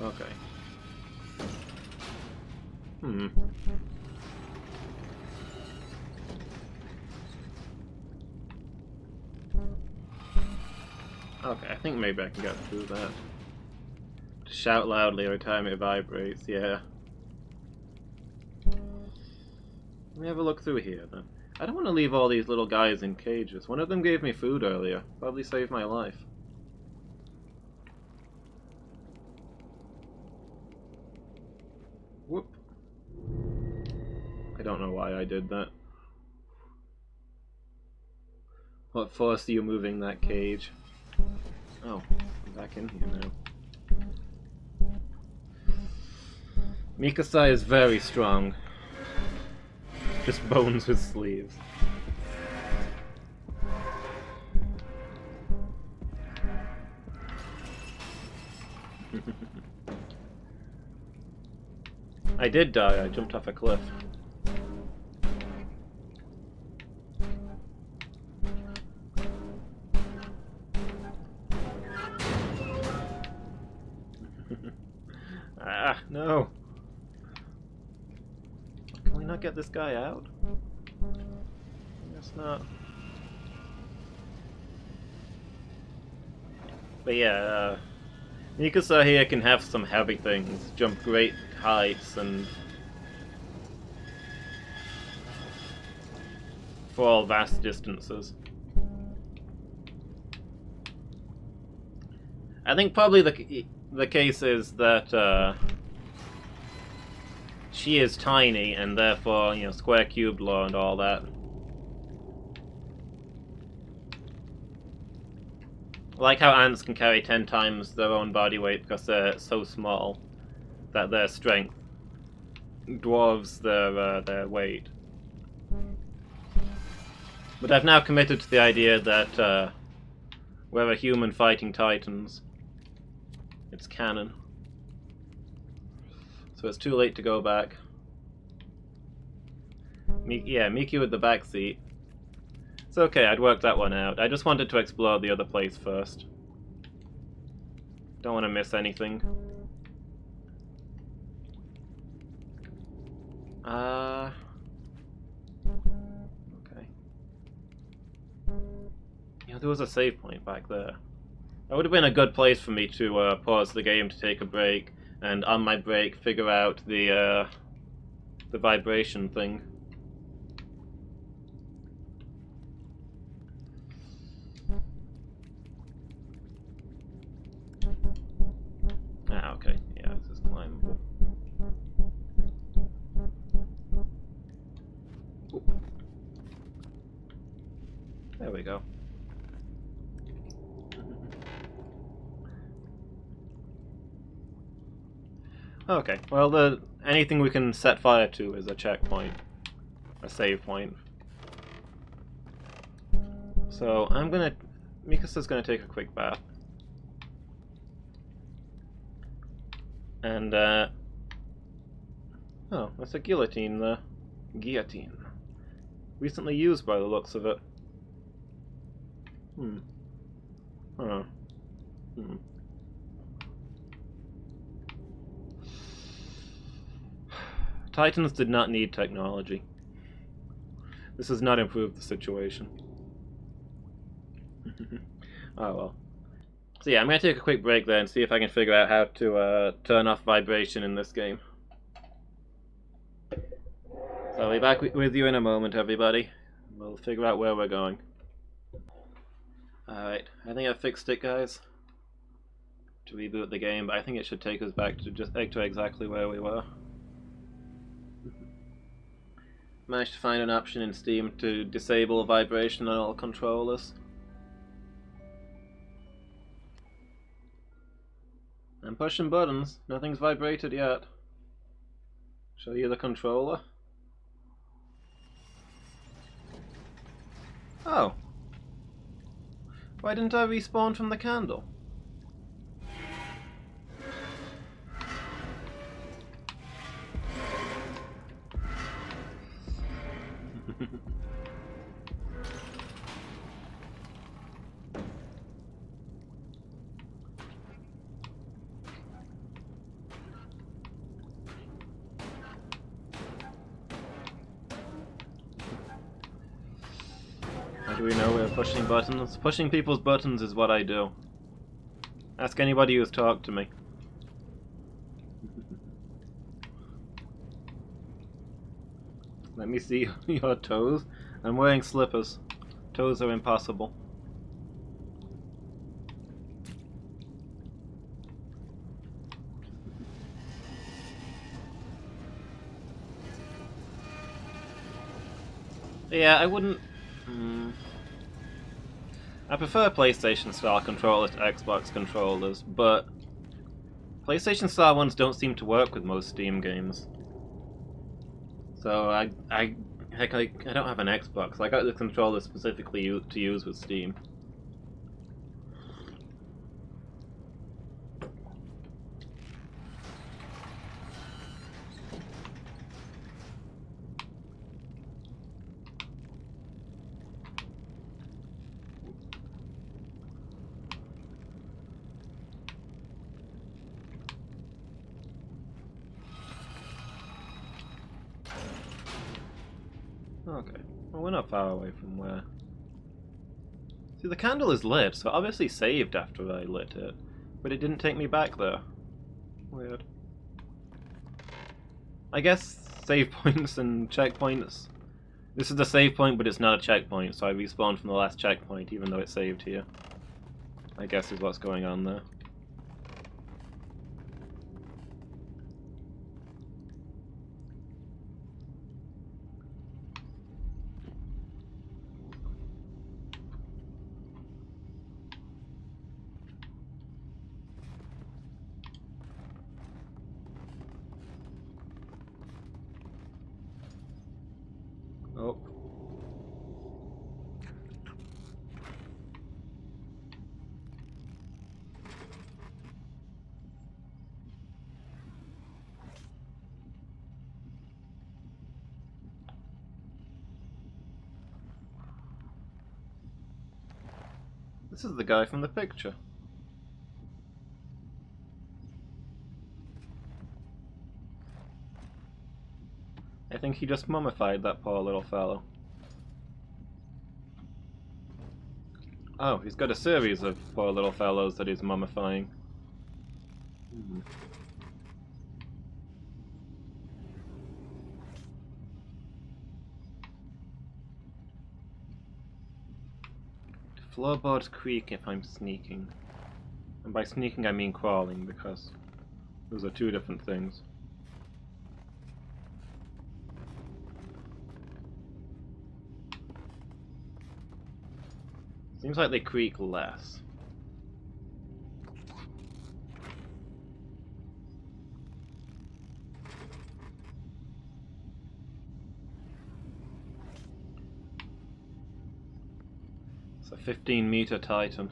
Okay. Okay, I think maybe I can get through that. To shout loudly every time it vibrates, yeah. Let me have a look through here then. I don't want to leave all these little guys in cages. One of them gave me food earlier. Probably saved my life. Whoop. I don't know why I did that. What forced you moving that cage? Oh, I'm back in here now. Mikasa is very strong. Just bones with sleeves. I did die, I jumped off a cliff. Ah, no! Can we not get this guy out? I guess not. But yeah, Mikasa here can have some heavy things, jump great heights and fall vast distances. I think probably the case is that she is tiny and therefore, you know, square cube law and all that. Like how ants can carry 10 times their own body weight because they're so small that their strength dwarves their weight. But I've now committed to the idea that We're a human fighting titans. It's canon. So it's too late to go back. Yeah, Miki with the back seat. It's okay, I'd worked that one out. I just wanted to explore the other place first. Don't want to miss anything. Okay. Yeah, there was a save point back there. That would have been a good place for me to pause the game to take a break, and on my break figure out the vibration thing. Ah, okay. Yeah, this is climbable. Ooh. There we go. Okay, well, anything we can set fire to is a checkpoint. A save point. So, Mikasa's gonna take a quick bath. And, oh, that's a guillotine there. Guillotine. Recently used by the looks of it. Huh. Titans did not need technology. This has not improved the situation. Oh well. So yeah, I'm going to take a quick break there and see if I can figure out how to turn off vibration in this game. So I'll be back with you in a moment, everybody. We'll figure out where we're going. Alright, I think I fixed it, guys. To reboot the game, but I think it should take us back to exactly where we were. Managed to find an option in Steam to disable vibration on all controllers. I'm pushing buttons. Nothing's vibrated yet. Show you the controller. Oh. Why didn't I respawn from the candle? How do we know we're pushing buttons? Pushing people's buttons is what I do. Ask anybody who's talked to me. Let me see your toes. I'm wearing slippers. Toes are impossible. Yeah, I wouldn't... I prefer PlayStation-style controllers to Xbox controllers, but PlayStation-style ones don't seem to work with most Steam games. So I don't have an Xbox. I got the controller specifically to use with Steam. Okay. Well, we're not far away from where... See, the candle is lit, so it obviously saved after I lit it. But it didn't take me back there. Weird. I guess save points and checkpoints... This is the save point, but it's not a checkpoint, so I respawned from the last checkpoint, even though it saved here. I guess is what's going on there. Oh. This is the guy from the picture. I think he just mummified that poor little fellow. Oh, he's got a series of poor little fellows that he's mummifying. Floorboards creak if I'm sneaking. And by sneaking I mean crawling, because those are two different things. Seems like they creak less. It's a 15-meter Titan.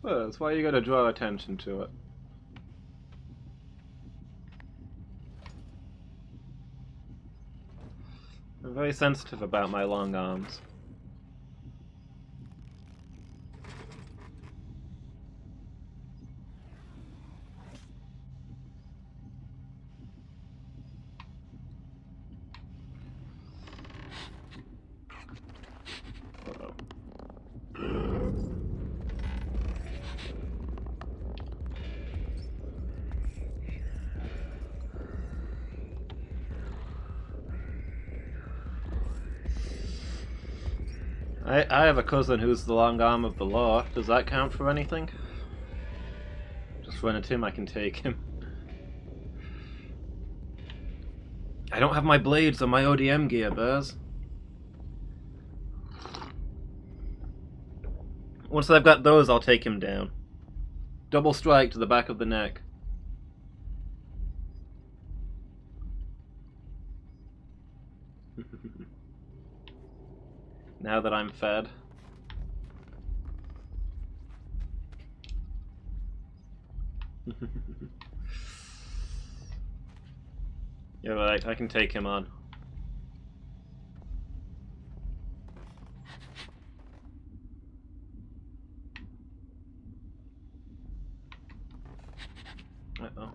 Well, that's why you gotta draw attention to it. I'm very sensitive about my long arms. Uh-oh. I have a cousin who's the long arm of the law. Does that count for anything? Just run at him, I can take him. I don't have my blades or my ODM gear, Bears. Once I've got those, I'll take him down. Double strike to the back of the neck. Now that I'm fed. You're right, I can take him on. Uh-oh.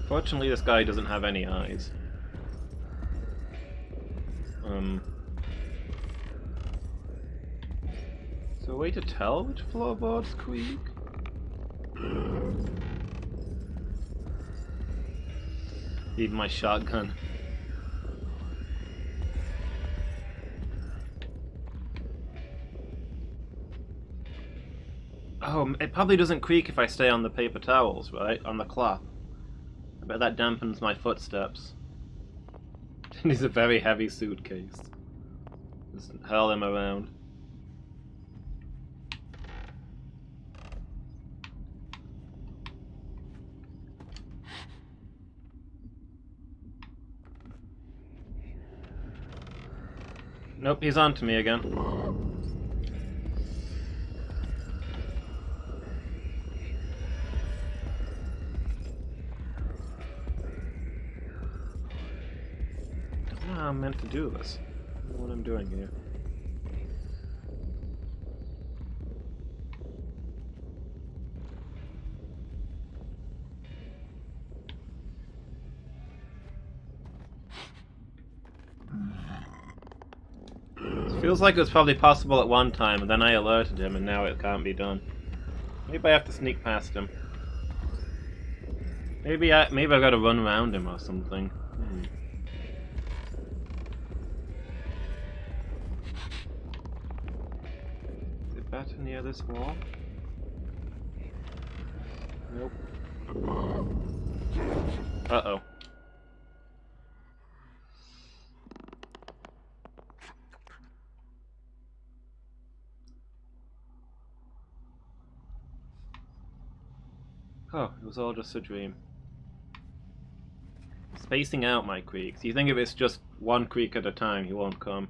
Fortunately, this guy doesn't have any eyes. Is there a way to tell which floorboards creak? Need my shotgun. Oh, it probably doesn't creak if I stay on the paper towels, right? On the cloth. I bet that dampens my footsteps. He's a very heavy suitcase. Just hurl him around. Nope, he's on to me again. I'm meant to do this. I don't know what I'm doing here. It feels like it was probably possible at one time, and then I alerted him, and now it can't be done. Maybe I have to sneak past him. Maybe I gotta run around him or something. Better near this wall? Nope. Uh-oh. Oh, it was all just a dream. Spacing out my creaks. You think if it's just one creak at a time, he won't come.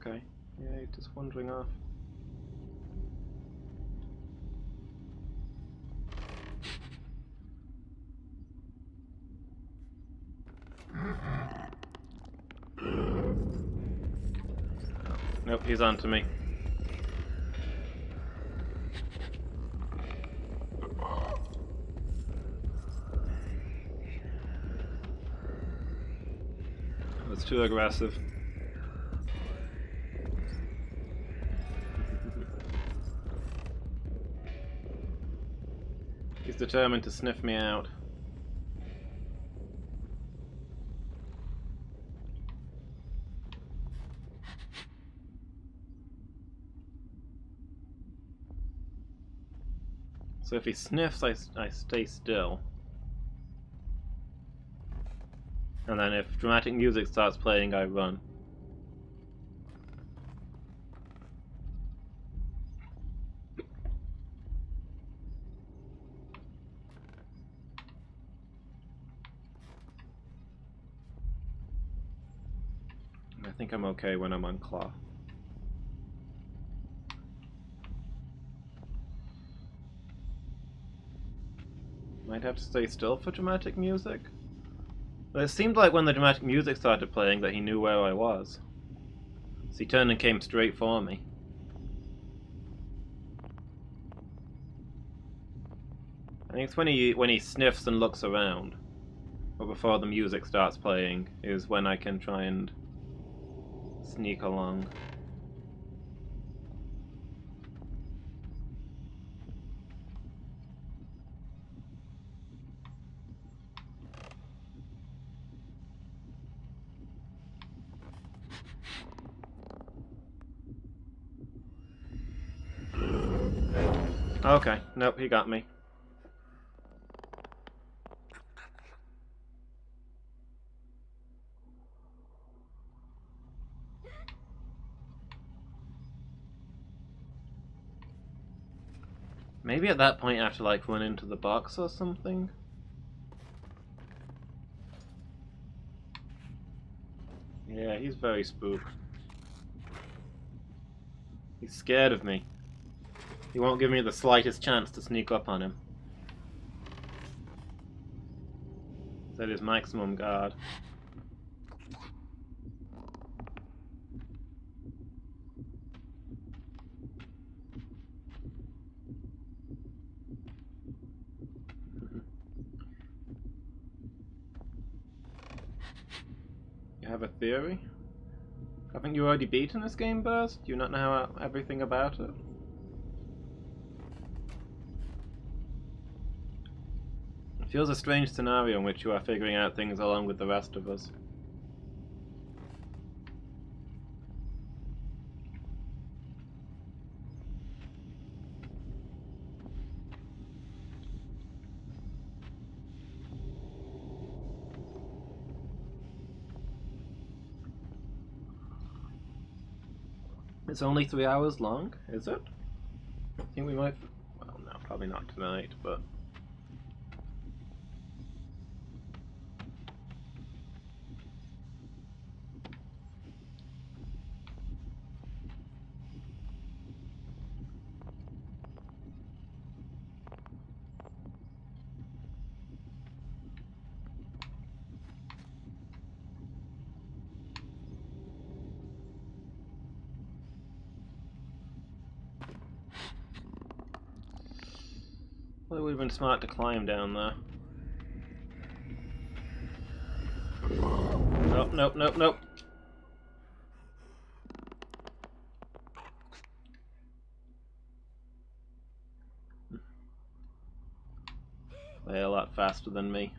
okay. Yeah, he's just wandering off. Nope, he's on to me. That's too aggressive. He's determined to sniff me out. So if he sniffs, I stay still. And then if dramatic music starts playing, I run. I think I'm okay when I'm on claw. Might have to stay still for dramatic music. But it seemed like when the dramatic music started playing that he knew where I was. So he turned and came straight for me. I think it's when he sniffs and looks around, or before the music starts playing, is when I can try and sneak along. Okay, nope, he got me. Maybe at that point I have to like run into the box or something? Yeah, he's very spooked. He's scared of me. He won't give me the slightest chance to sneak up on him. That is maximum guard. You have a theory? Haven't you already beaten this game, Burst? Do you not know everything about it? It feels a strange scenario in which you are figuring out things along with the rest of us. It's only 3 hours long, is it? I think we might... Well, no, probably not tonight, but... Well, it would have been smart to climb down there. Nope, nope, nope, nope. They're a lot faster than me.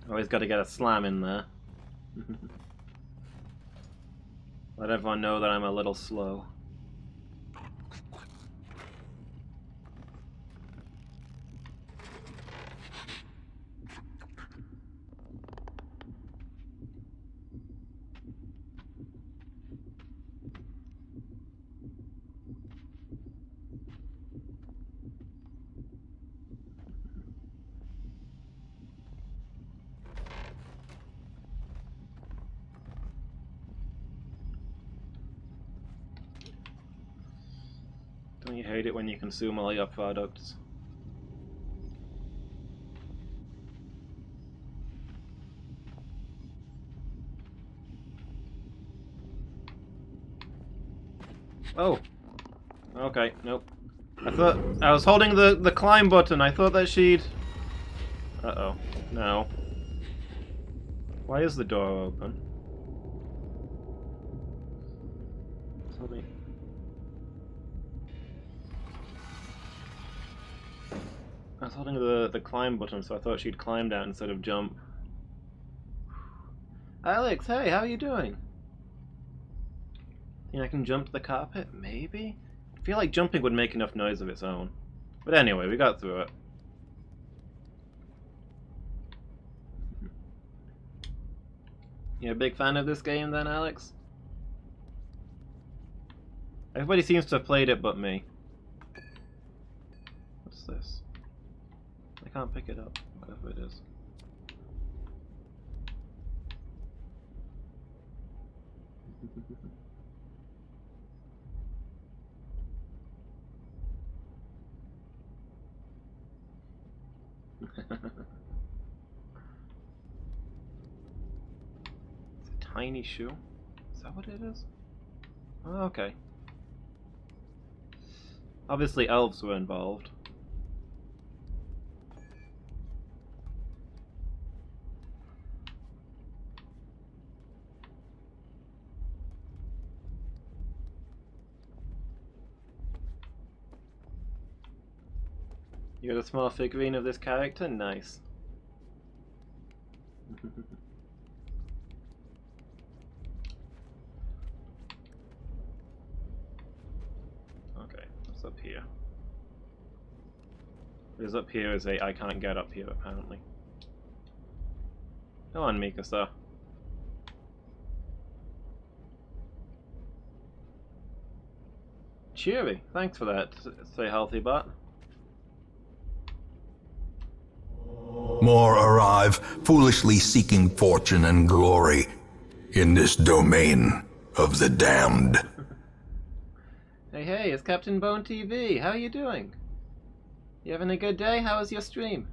Always got to get a slam in there. Let everyone know that I'm a little slow. You hate it when you consume all your products. Oh. Okay, nope. I thought I was holding the climb button. I thought that she'd... Uh-oh. No. Why is the door open? Something. I was holding the climb button, so I thought she'd climb down instead of jump. Alex, hey, how are you doing? Think I can jump the carpet? Maybe? I feel like jumping would make enough noise of its own. But anyway, we got through it. You a big fan of this game then, Alex? Everybody seems to have played it but me. What's this? I can't pick it up, whatever it is. It's a tiny shoe? Is that what it is? Oh, okay. Obviously elves were involved. You got a small figurine of this character? Nice. Okay, what's up here? What is up here is I can't get up here apparently. Go on, Mikasa. Cheery, thanks for that. Stay healthy, bot. More arrive, foolishly seeking fortune and glory in this domain of the damned. Hey, it's Captain Bone TV. How are you doing? You having a good day? How was your stream?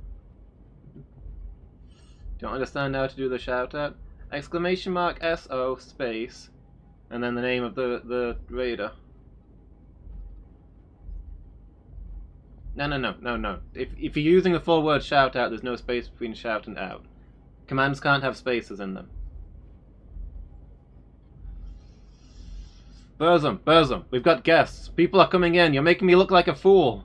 Don't understand how to do the shout out? Exclamation mark SO space and then the name of the raider. No. If you're using the full word shout out, there's no space between shout and out. Commands can't have spaces in them. Burzum, we've got guests. People are coming in. You're making me look like a fool.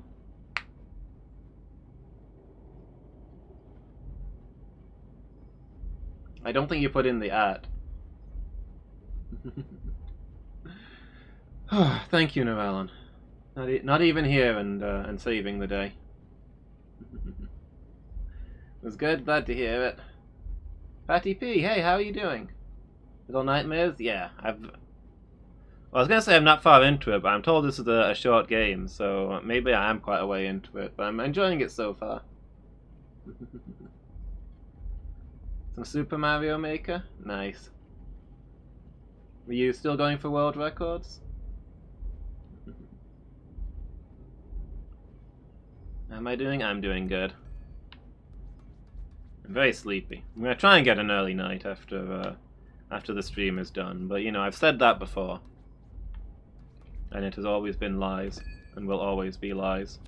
I don't think you put in the at. Thank you, Noellen. Not even here and saving the day. It was good, glad to hear it. Patty P, hey, how are you doing? Little Nightmares? Yeah, well, I was gonna say I'm not far into it, but I'm told this is a short game, so maybe I am quite a way into it, but I'm enjoying it so far. Some Super Mario Maker? Nice. Were you still going for world records? How am I doing? I'm doing good. I'm very sleepy. I'm gonna try and get an early night after the stream is done, but you know, I've said that before. And it has always been lies, and will always be lies.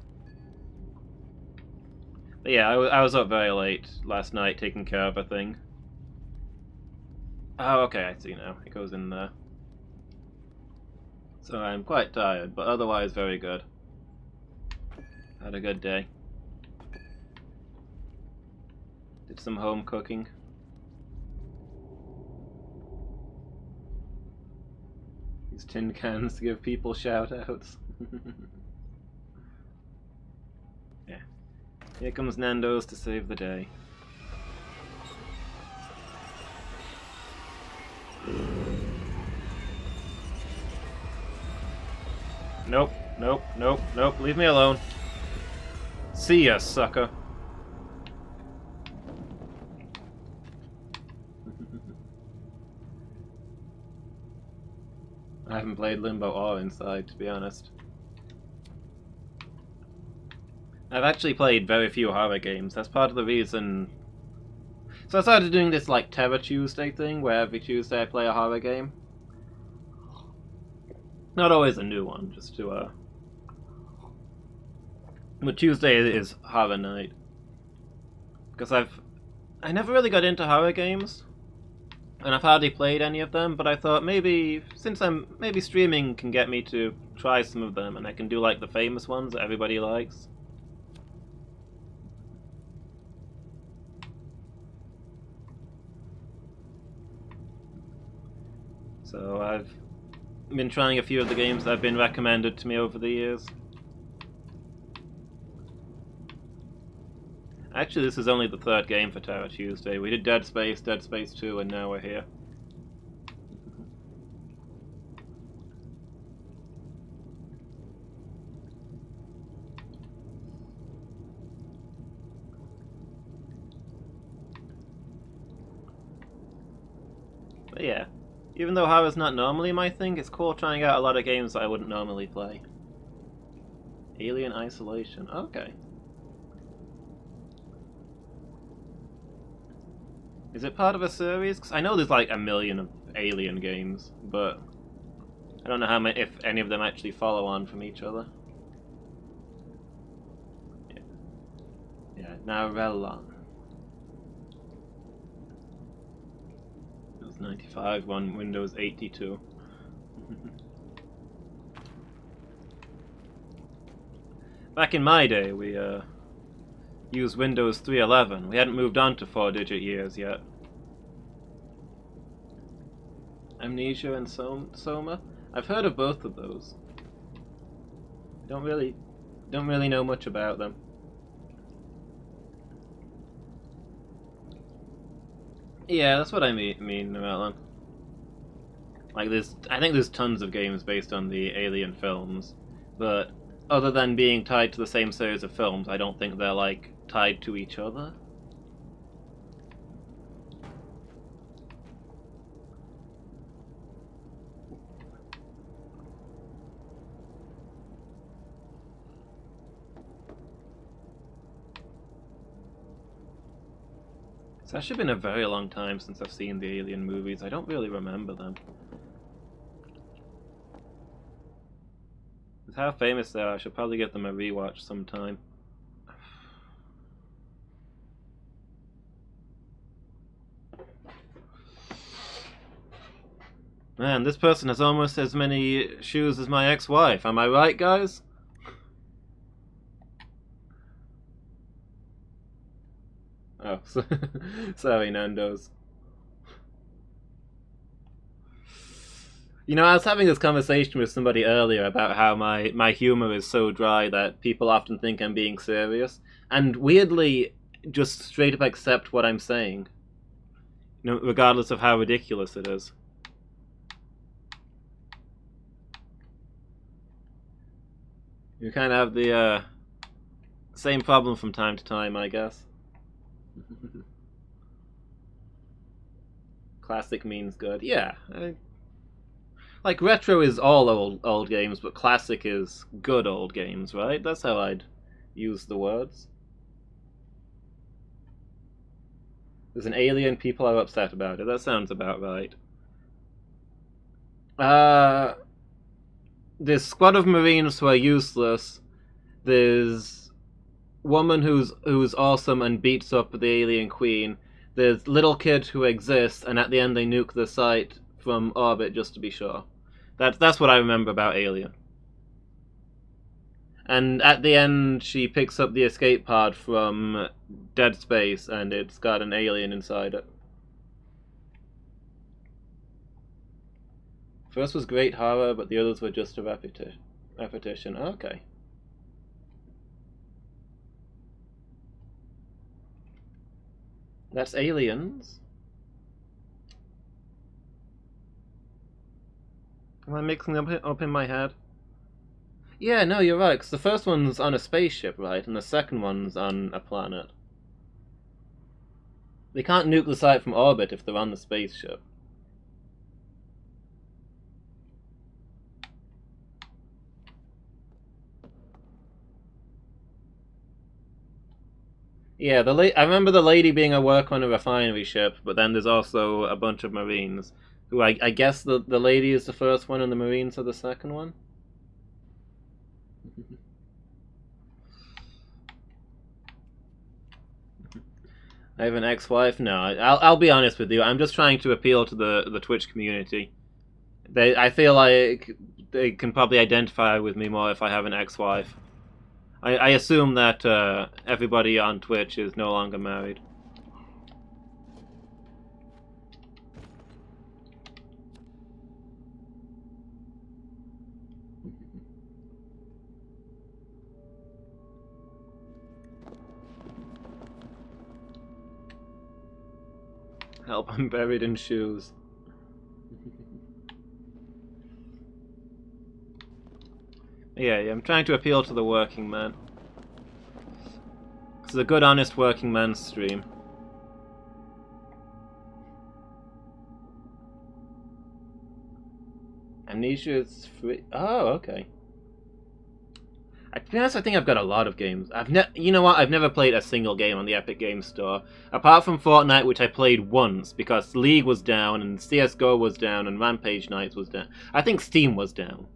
But yeah, I was up very late last night taking care of a thing. Oh, okay, I see now. It goes in there. So I'm quite tired, but otherwise very good. Had a good day. Did some home cooking. Use tin cans to give people shout-outs. Yeah. Here comes Nando's to save the day. Nope. Leave me alone. See ya, sucker. I haven't played Limbo or Inside, to be honest. I've actually played very few horror games. That's part of the reason. So I started doing this like Terror Tuesday thing, where every Tuesday I play a horror game. Not always a new one, just to But Tuesday is horror night. Because I never really got into horror games, and I've hardly played any of them, but I thought maybe, maybe streaming can get me to try some of them, and I can do like the famous ones that everybody likes. So I've been trying a few of the games that have been recommended to me over the years. Actually, this is only the third game for Terror Tuesday. We did Dead Space 2, and now we're here. But yeah, even though horror's not normally my thing, it's cool trying out a lot of games that I wouldn't normally play. Alien Isolation, okay. Is it part of a series? Because I know there's like a million of Alien games, but I don't know how many, if any of them actually follow on from each other. Yeah, Narella. Windows 95 on Windows 82. Back in my day, we used Windows 3.11. We hadn't moved on to 4-digit years yet. Amnesia and Soma? I've heard of both of those. Don't really know much about them. Yeah, that's what I mean about them. Like, I think there's tons of games based on the Alien films, but other than being tied to the same series of films, I don't think they're like tied to each other. It's actually been a very long time since I've seen the Alien movies. I don't really remember them. With how famous they are, I should probably give them a rewatch sometime. Man, this person has almost as many shoes as my ex-wife. Am I right, guys? Oh, sorry, Nando's. You know, I was having this conversation with somebody earlier about how my humor is so dry that people often think I'm being serious, and weirdly just straight up accept what I'm saying, you know, regardless of how ridiculous it is. You kind of have the same problem from time to time, I guess. Classic means good. Yeah. Like, retro is all old games, but classic is good old games, right? That's how I'd use the words. There's an alien, people are upset about it. That sounds about right. There's squad of Marines who are useless. There's woman who's awesome and beats up the alien queen. There's little kid who exists, and at the end they nuke the site from orbit just to be sure. That's what I remember about Alien. And at the end, she picks up the escape pod from Dead Space, and it's got an alien inside it. First was great horror, but the others were just a repetition. Okay. That's Aliens. Am I mixing them up in my head? Yeah, no, you're right, because the first one's on a spaceship, right? And the second one's on a planet. They can't nuke the site from orbit if they're on the spaceship. Yeah, I remember the lady being a worker on a refinery ship, but then there's also a bunch of Marines. Who I guess the lady is the first one and the Marines are the second one? I have an ex-wife? No, I'll be honest with you. I'm just trying to appeal to the Twitch community. I feel like they can probably identify with me more if I have an ex-wife. I assume that everybody on Twitch is no longer married. Help, I'm buried in shoes. Yeah, I'm trying to appeal to the working man. This is a good, honest working man's stream. Amnesia is free. Oh, okay. To be honest, I think I've got a lot of games. You know what? I've never played a single game on the Epic Games Store, apart from Fortnite, which I played once because League was down and CS:GO was down and Rampage Nights was down. I think Steam was down.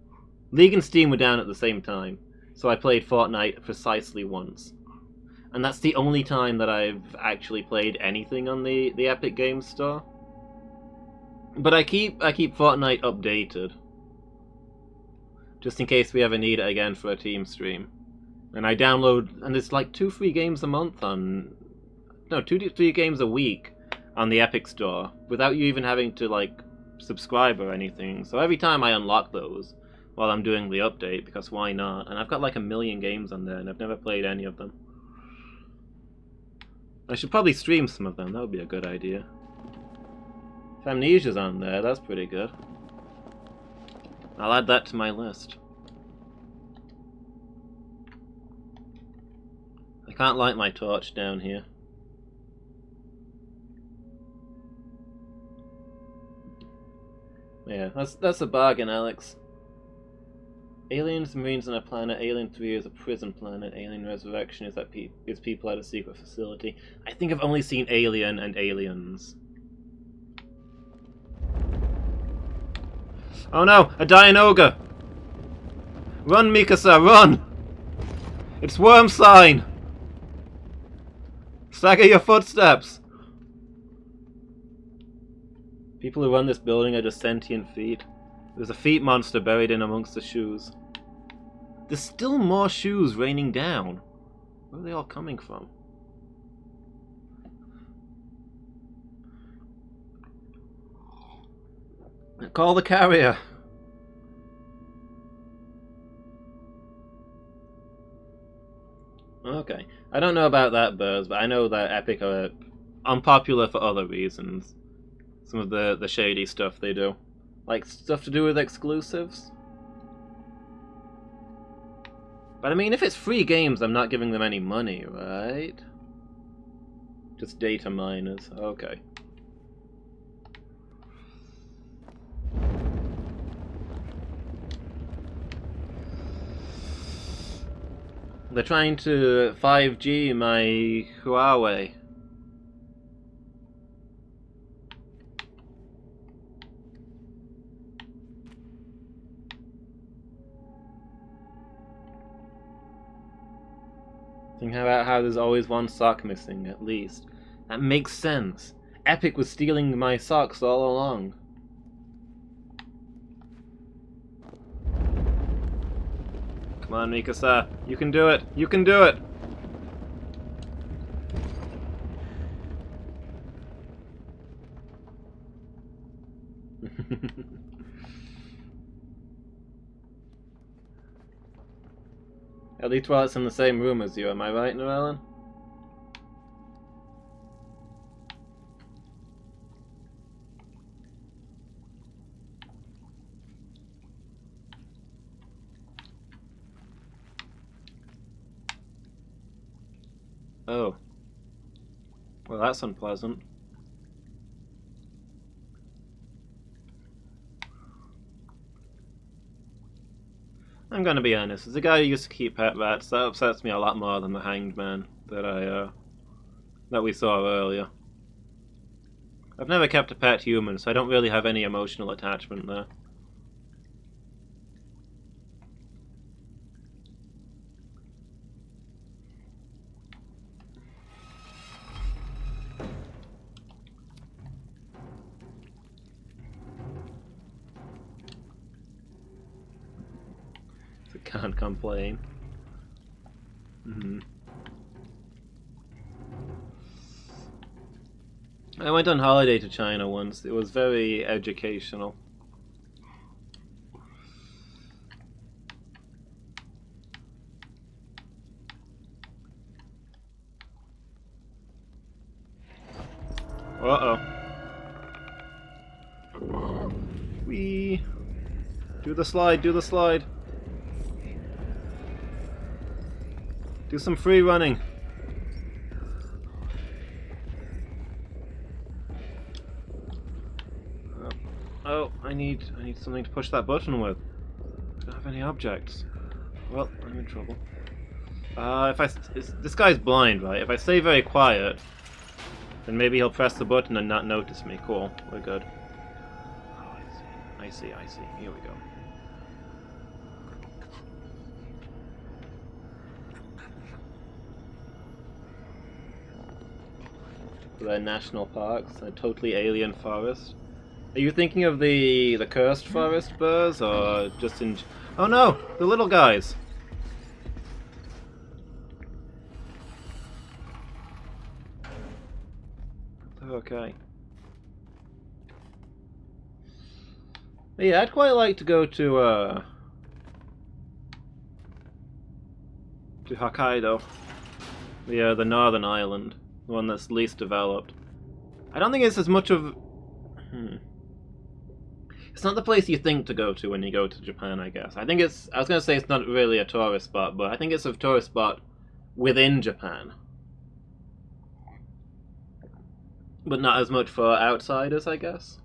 League and Steam were down at the same time, so I played Fortnite precisely once, and that's the only time that I've actually played anything on the Epic Games Store. But I keep Fortnite updated, just in case we ever need it again for a team stream. And I download, and it's like 2 free games a month on, no, 2 to 3 games a week on the Epic Store, without you even having to, like, subscribe or anything. So every time I unlock those, while I'm doing the update, because why not? And I've got like 1,000,000 games on there, and I've never played any of them. I should probably stream some of them, that would be a good idea. If Amnesia's on there, that's pretty good. I'll add that to my list. I can't light my torch down here. Yeah, that's a bargain, Alex. Aliens, Marines on a planet. Alien 3 is a prison planet. Alien Resurrection is people at a secret facility. I think I've only seen Alien and Aliens. Oh no! A dying ogre! Run, Mikasa, run! It's worm sign! Stagger your footsteps! People who run this building are just sentient feet. There's a feet monster buried in amongst the shoes. There's still more shoes raining down. Where are they all coming from? Call the carrier. Okay. I don't know about that, Burrs, but I know that Epic are unpopular for other reasons. Some of the shady stuff they do. Like stuff to do with exclusives. But I mean, if it's free games, I'm not giving them any money, right? Just data miners. Okay. They're trying to 5G my Huawei. Think about how there's always one sock missing, at least. That makes sense. Epic was stealing my socks all along. Come on, Mikasa. You can do it. You can do it. At least while it's in the same room as you, am I right, Noellen? Oh. Well, that's unpleasant. I'm gonna be honest, as a guy who used to keep pet rats, that upsets me a lot more than the hanged man that I that we saw earlier. I've never kept a pet human, so I don't really have any emotional attachment there. So can't complain. I went on holiday to China once. It was very educational. Uh-oh. Wee. Do the slide, do the slide. Do some free running. Oh, I need something to push that button with. I don't have any objects. Well, I'm in trouble. This guy's blind, right? If I stay very quiet, then maybe he'll press the button and not notice me. Cool, we're good. Oh, I see. Here we go. The national parks, a totally alien forest. Are you thinking of the cursed forest birds, or just in... Oh no! The little guys! Okay. Yeah, I'd quite like to go to Hokkaido. The northern island. The one that's least developed. I don't think it's as much of... It's not the place you think to go to when you go to Japan, I guess. I was going to say it's not really a tourist spot, but I think it's a tourist spot within Japan. But not as much for outsiders, I guess.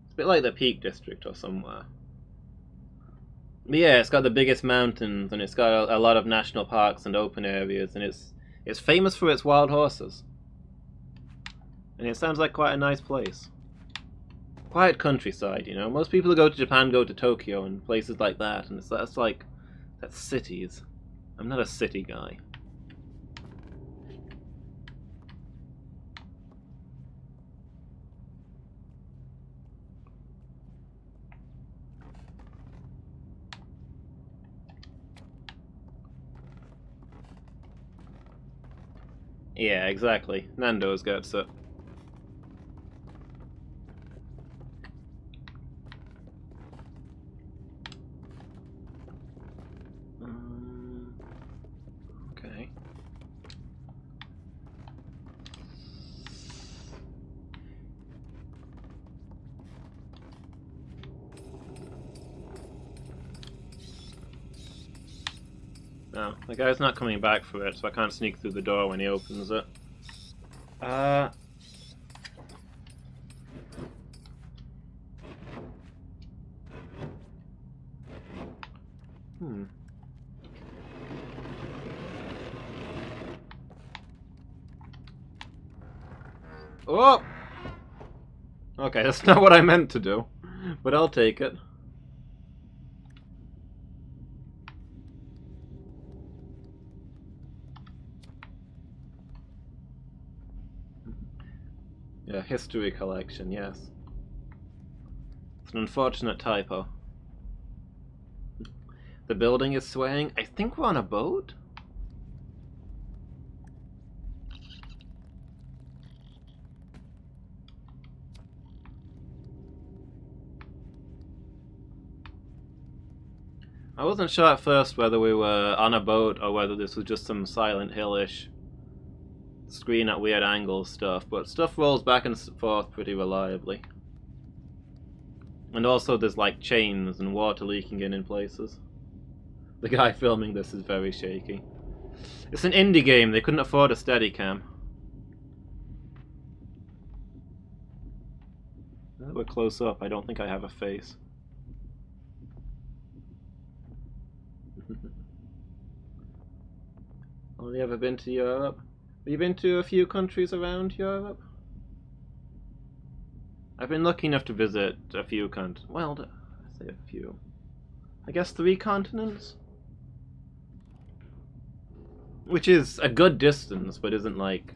It's a bit like the Peak District or somewhere. But yeah, it's got the biggest mountains, and it's got a lot of national parks and open areas, and it's famous for its wild horses. And it sounds like quite a nice place. Quiet countryside, you know. Most people who go to Japan go to Tokyo and places like that, and that's cities. I'm not a city guy. Yeah, exactly. Nando's gets it. Okay. No, the guy's not coming back for it, so I can't sneak through the door when he opens it. Oh! Okay, that's not what I meant to do, but I'll take it. Yeah, history collection, yes. It's an unfortunate typo. The building is swaying. I think we're on a boat? I wasn't sure at first whether we were on a boat or whether this was just some Silent Hill-ish screen at weird angles stuff, but stuff rolls back and forth pretty reliably. And also there's like chains and water leaking in places. The guy filming this is very shaky. It's an indie game, they couldn't afford a Steadicam. Now that we're close up, I don't think I have a face. Only ever been to Europe? Have you been to a few countries around Europe? I've been lucky enough to visit a few well, I say a few. I guess 3 continents? Which is a good distance, but isn't like...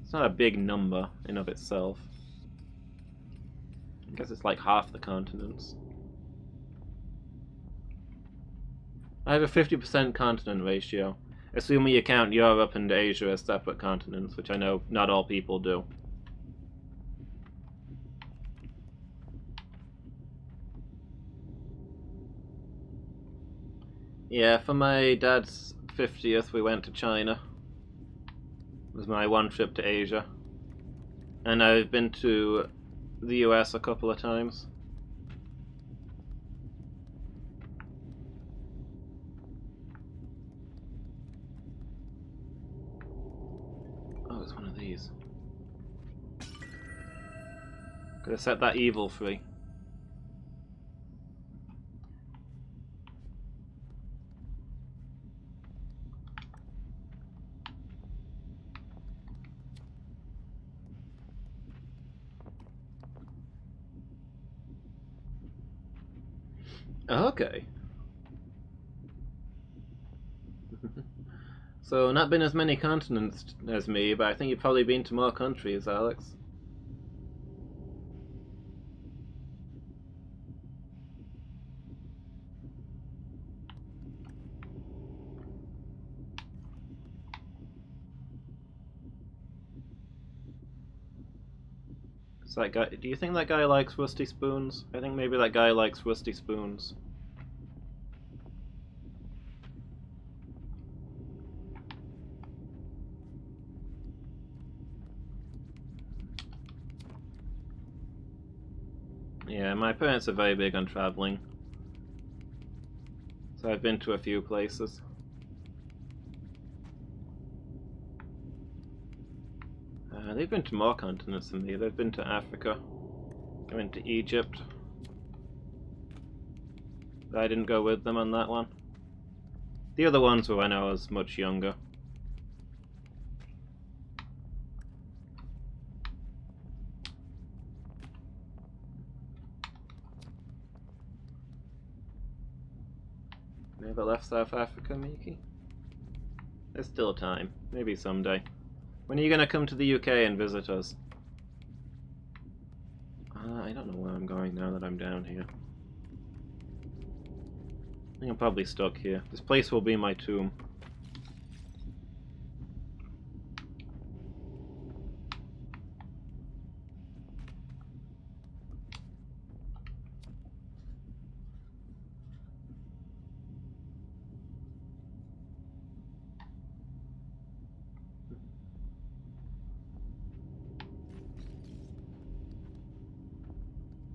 It's not a big number in of itself. I guess it's like half the continents. I have a 50% continent ratio, assuming you count Europe and Asia as separate continents, which I know not all people do. Yeah, for my dad's 50th we went to China. It was my one trip to Asia. And I've been to the US a couple of times. Oh, it's one of these. Could have set that evil free. Okay. So, not been as many continents as me, but I think you've probably been to more countries, Alex. So that guy, do you think that guy likes rusty spoons? I think maybe that guy likes rusty spoons. Yeah, my parents are very big on traveling. So I've been to a few places. They've been to more continents than me. They've been to Africa. I went to Egypt. I didn't go with them on that one. The other ones were when I was much younger. Never left South Africa, Miki? There's still time. Maybe someday. When are you gonna come to the UK and visit us? I don't know where I'm going now that I'm down here. I think I'm probably stuck here. This place will be my tomb.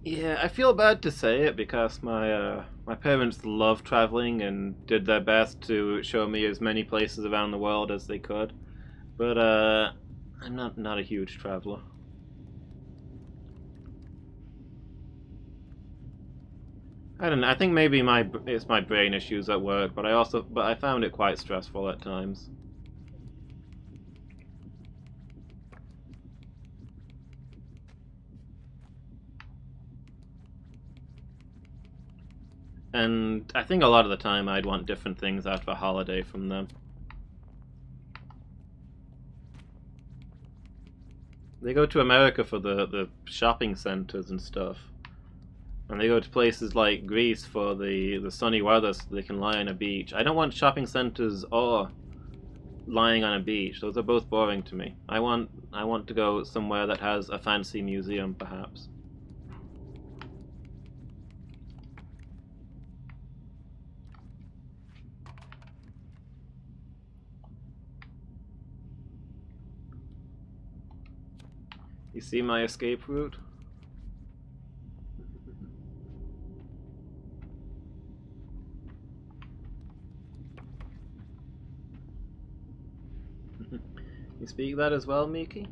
Yeah, I feel bad to say it because my parents love traveling and did their best to show me as many places around the world as they could. But I'm not a huge traveler. I don't know. I think maybe it's my brain issues at work, but I found it quite stressful at times. And I think a lot of the time I'd want different things out of a holiday from them. They go to America for the shopping centers and stuff. And they go to places like Greece for the sunny weather so they can lie on a beach. I don't want shopping centers or lying on a beach. Those are both boring to me. I want to go somewhere that has a fancy museum, perhaps. You see my escape route? You speak that as well, Miki?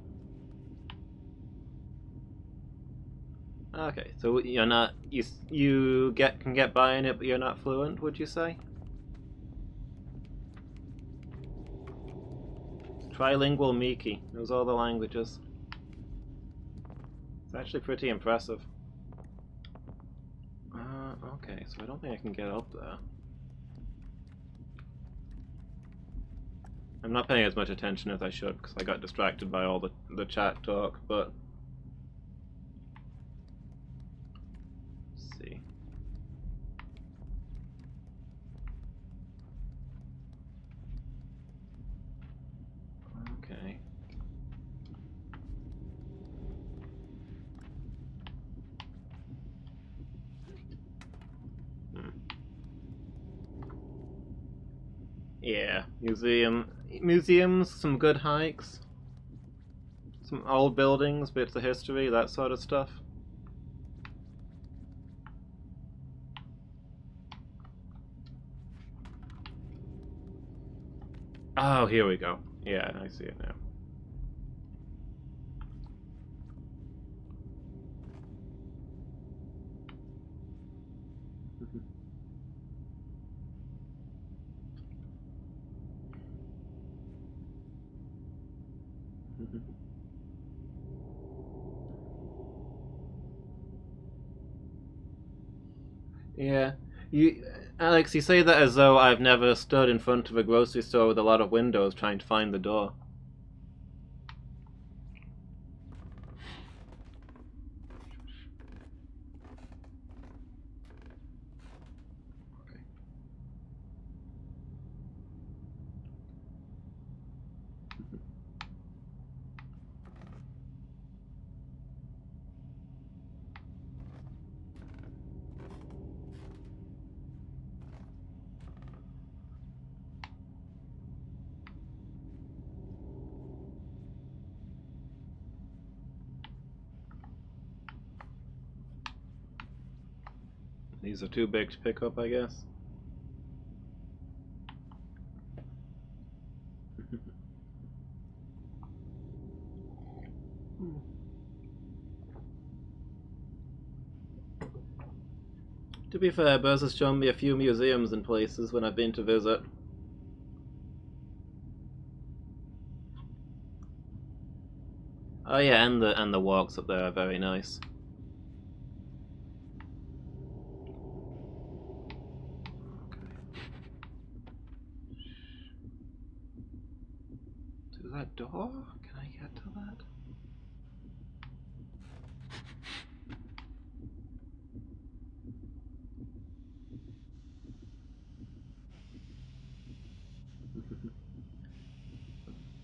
Okay, so you're not you can get by in it, but you're not fluent, would you say? Trilingual Miki. Knows all the languages. It's actually pretty impressive. Okay, so I don't think I can get up there. I'm not paying as much attention as I should because I got distracted by all the chat talk, but... Let's see. Okay. Yeah, museums, some good hikes, some old buildings, bits of history, that sort of stuff. Oh, here we go. Yeah, I see it now. Yeah. Alex, you say that as though I've never stood in front of a grocery store with a lot of windows trying to find the door. These are too big to pick up, I guess. To be fair, Buzz has shown me a few museums and places when I've been to visit. Oh yeah, and the walks up there are very nice. To that door? Can I get to that?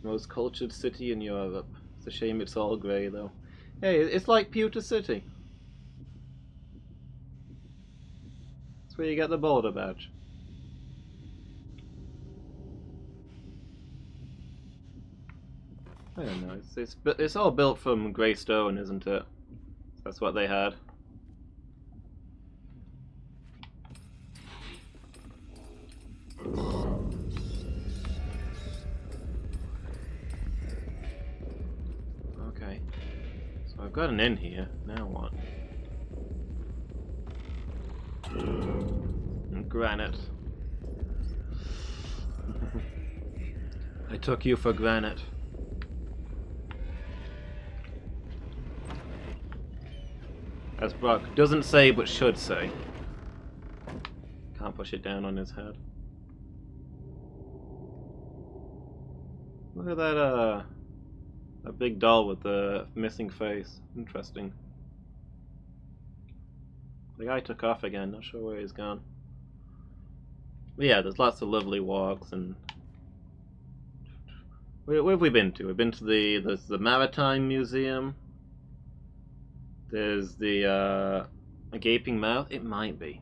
Most cultured city in Europe. It's a shame it's all grey though. Hey, it's like Pewter City. That's where you get the border badge. I don't know. It's all built from grey stone, isn't it? That's what they had. Okay. So I've got an inn here. Now what? And granite. I took you for granite. As Brock doesn't say but should say. Can't push it down on his head. Look at that a big doll with the missing face. Interesting. The guy took off again, not sure where he's gone. But yeah, there's lots of lovely walks and where have we been to? We've been to there's the Maritime Museum. There's the a gaping mouth. It might be.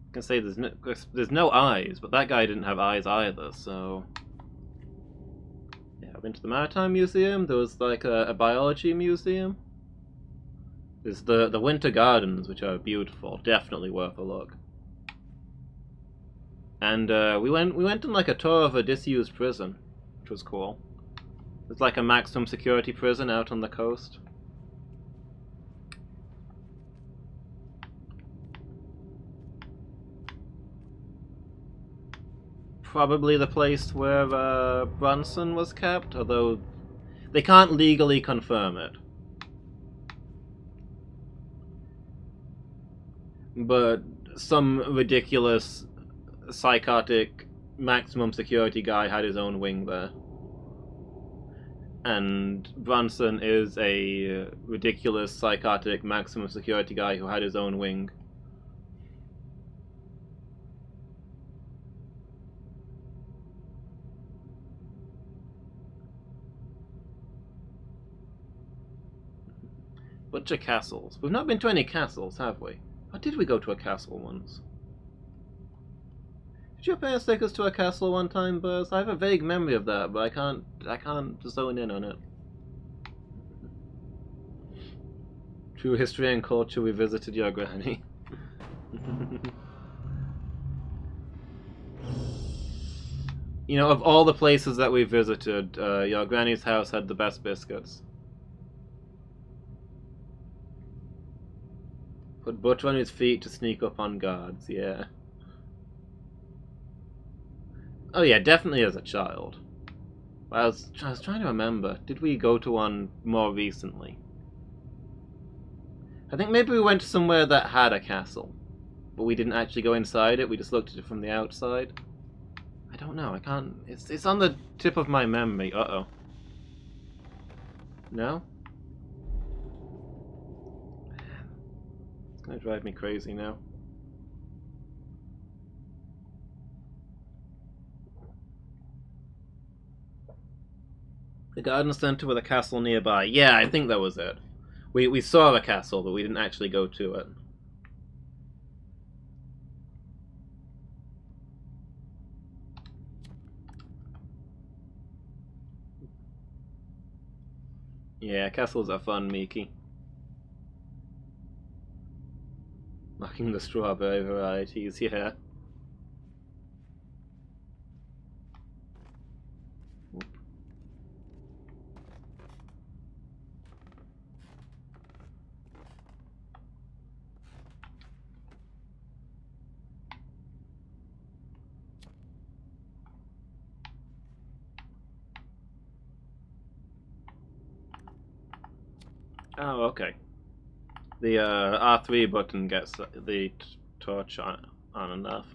I can say there's no eyes, but that guy didn't have eyes either. So yeah, I've been to the Maritime Museum. There was like a biology museum. There's the Winter Gardens, which are beautiful. Definitely worth a look. And we went on like a tour of a disused prison, which was cool. It's like a maximum security prison out on the coast. probably the place where Brunson was kept, although they can't legally confirm it. But some ridiculous, psychotic, maximum security guy had his own wing there. And Brunson is a ridiculous, psychotic, maximum security guy who had his own wing. Bunch of castles. We've not been to any castles, have we? Or did we go to a castle once? Did your parents take us to a castle one time, Buzz? I have a vague memory of that, but I can't zone in on it. True history and culture, we visited your granny. You know, of all the places that we visited, your granny's house had the best biscuits. Put Butcher on his feet to sneak up on guards, yeah. Oh yeah, definitely as a child. I was trying to remember, did we go to one more recently? I think maybe we went somewhere that had a castle, but we didn't actually go inside it, we just looked at it from the outside. I don't know, I can't... It's on the tip of my memory. Uh-oh. No? It's gonna drive me crazy now. The garden centre with a castle nearby. Yeah, I think that was it. We saw a castle, but we didn't actually go to it. Yeah, castles are fun, Miki. Locking the strawberry varieties, yeah. Oh, okay. The R3 button gets the torch on enough.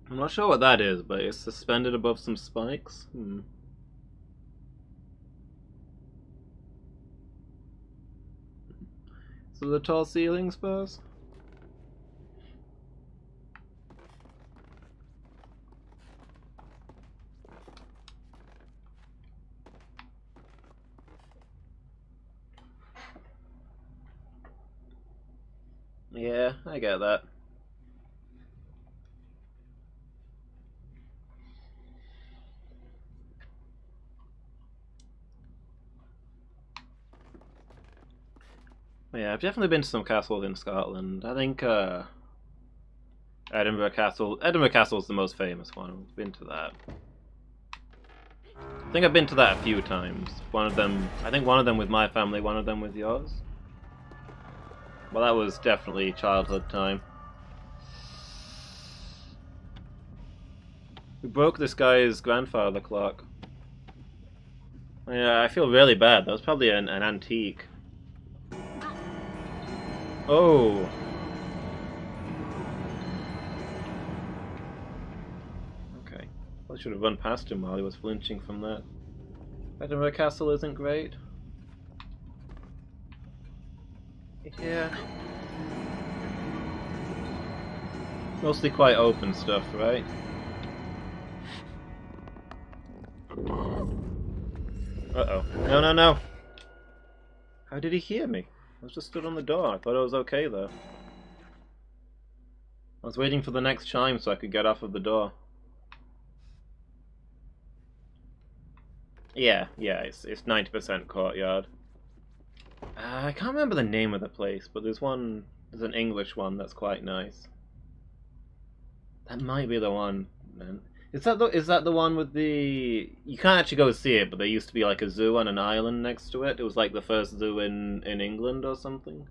I'm not sure what that is, but it's suspended above some spikes. So the tall ceiling, suppose? Yeah, I get that. Yeah, I've definitely been to some castles in Scotland. I think Edinburgh Castle. Edinburgh Castle is the most famous one. I've been to that. I think I've been to that a few times. One of them, I think one of them with my family, one of them with yours. Well, that was definitely childhood time. We broke this guy's grandfather clock. Yeah, I feel really bad. That was probably an antique. Oh! Okay. I should have run past him while he was flinching from that. Edinburgh Castle isn't great. Yeah. Mostly quite open stuff, right? Uh-oh. No, no, no! How did he hear me? I was just stood on the door. I thought I was okay, though. I was waiting for the next chime so I could get off of the door. Yeah, it's 90% courtyard. I can't remember the name of the place, but there's an English one that's quite nice. That might be the one, man. Is that the one with the... You can't actually go see it, but there used to be like a zoo on an island next to it. It was like the first zoo in England or something.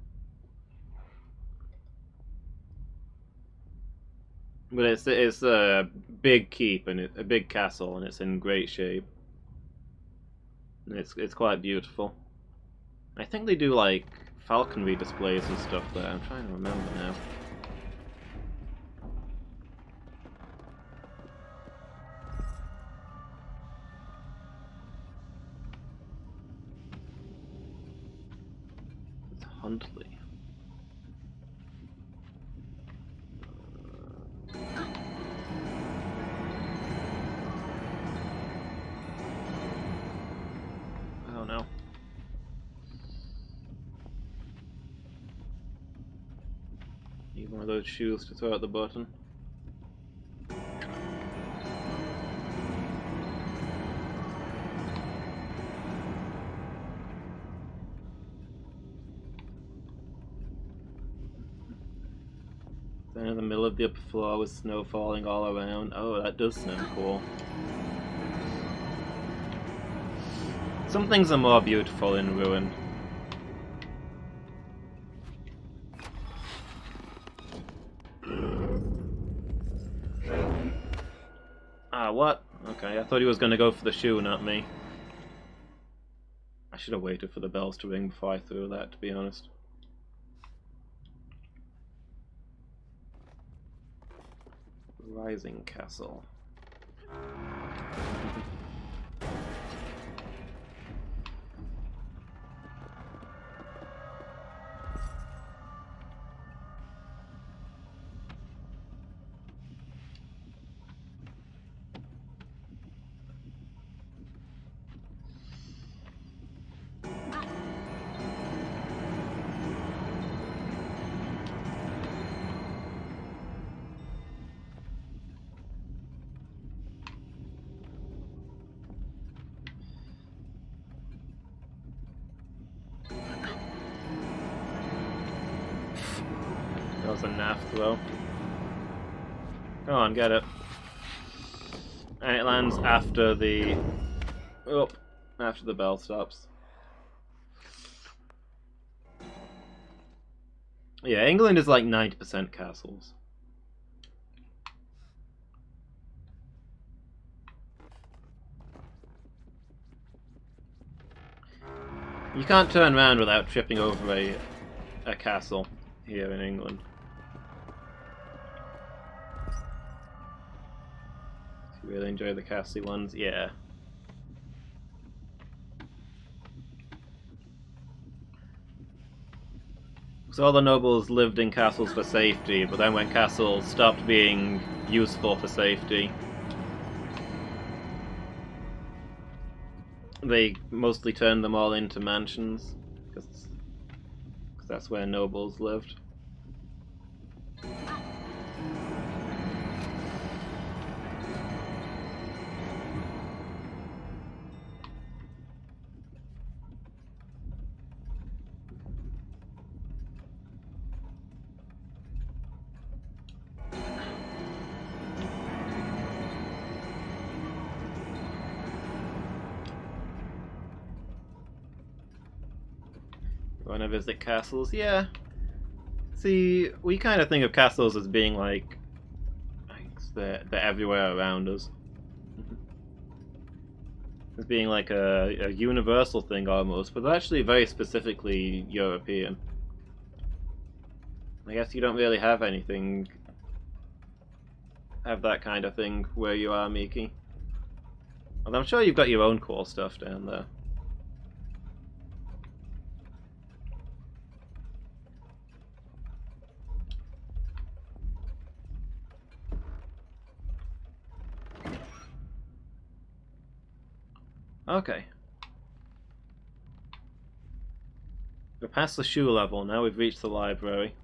But it's a big keep and a big castle, and it's in great shape. And it's quite beautiful. I think they do like falconry displays and stuff there. I'm trying to remember now. It's Huntley. Oh no. Need one of those shoes to throw at the button. Then in the middle of the upper floor with snow falling all around. Oh, that does sound cool. Some things are more beautiful in ruin. Ah, what? Okay, I thought he was going to go for the shoe, not me. I should have waited for the bells to ring before I threw that, to be honest. Rising Castle. That was a naff throw. Come on, get it. And it lands after the... Oh, after the bell stops. Yeah, England is like 90% castles. You can't turn around without tripping over a castle here in England. If you really enjoy the castle ones, yeah. So all the nobles lived in castles for safety, but then when castles stopped being useful for safety, they mostly turned them all into mansions, because that's where nobles lived. Want to visit castles? Yeah. See, we kind of think of castles as being like they're everywhere around us. As being like a universal thing almost, but they're actually very specifically European. I guess you don't really have anything, have that kind of thing where you are, Miki. Although I'm sure you've got your own cool stuff down there. Okay. We're past the shoe level now, we've reached the library.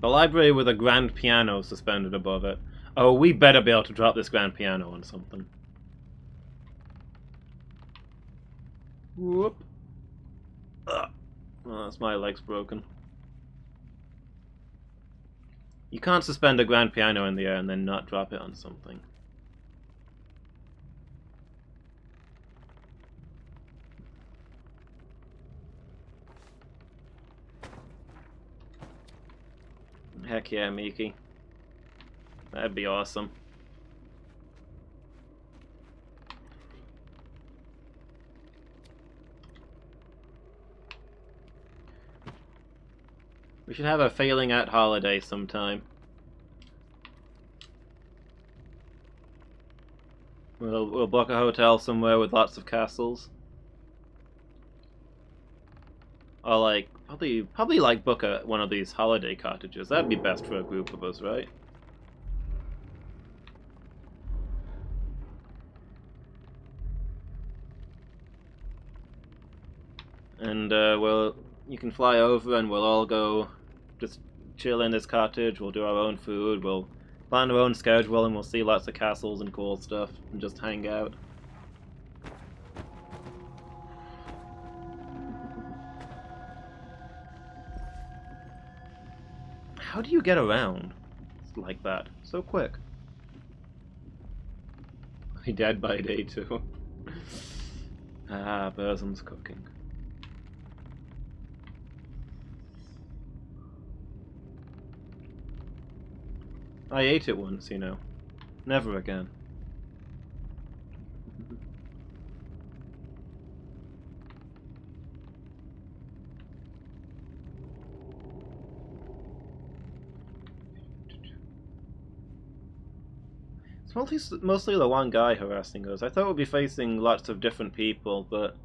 The library with a grand piano suspended above it. Oh, we better be able to drop this grand piano on something. Whoop. Ugh. Oh, that's my leg's broken. You can't suspend a grand piano in the air and then not drop it on something. Heck yeah, Miki. That'd be awesome. We should have a failing at holiday sometime. We'll book a hotel somewhere with lots of castles. Or like probably like book one of these holiday cottages. That'd be best for a group of us, right? And you can fly over and we'll all go just chill in this cottage. We'll do our own food. We'll plan our own schedule and we'll see lots of castles and cool stuff and just hang out. How do you get around like that so quick? I'll be dead by day 2. Ah, Burzum's cooking. I ate it once, you know. Never again. It's mostly the one guy harassing us. I thought we'd be facing lots of different people, but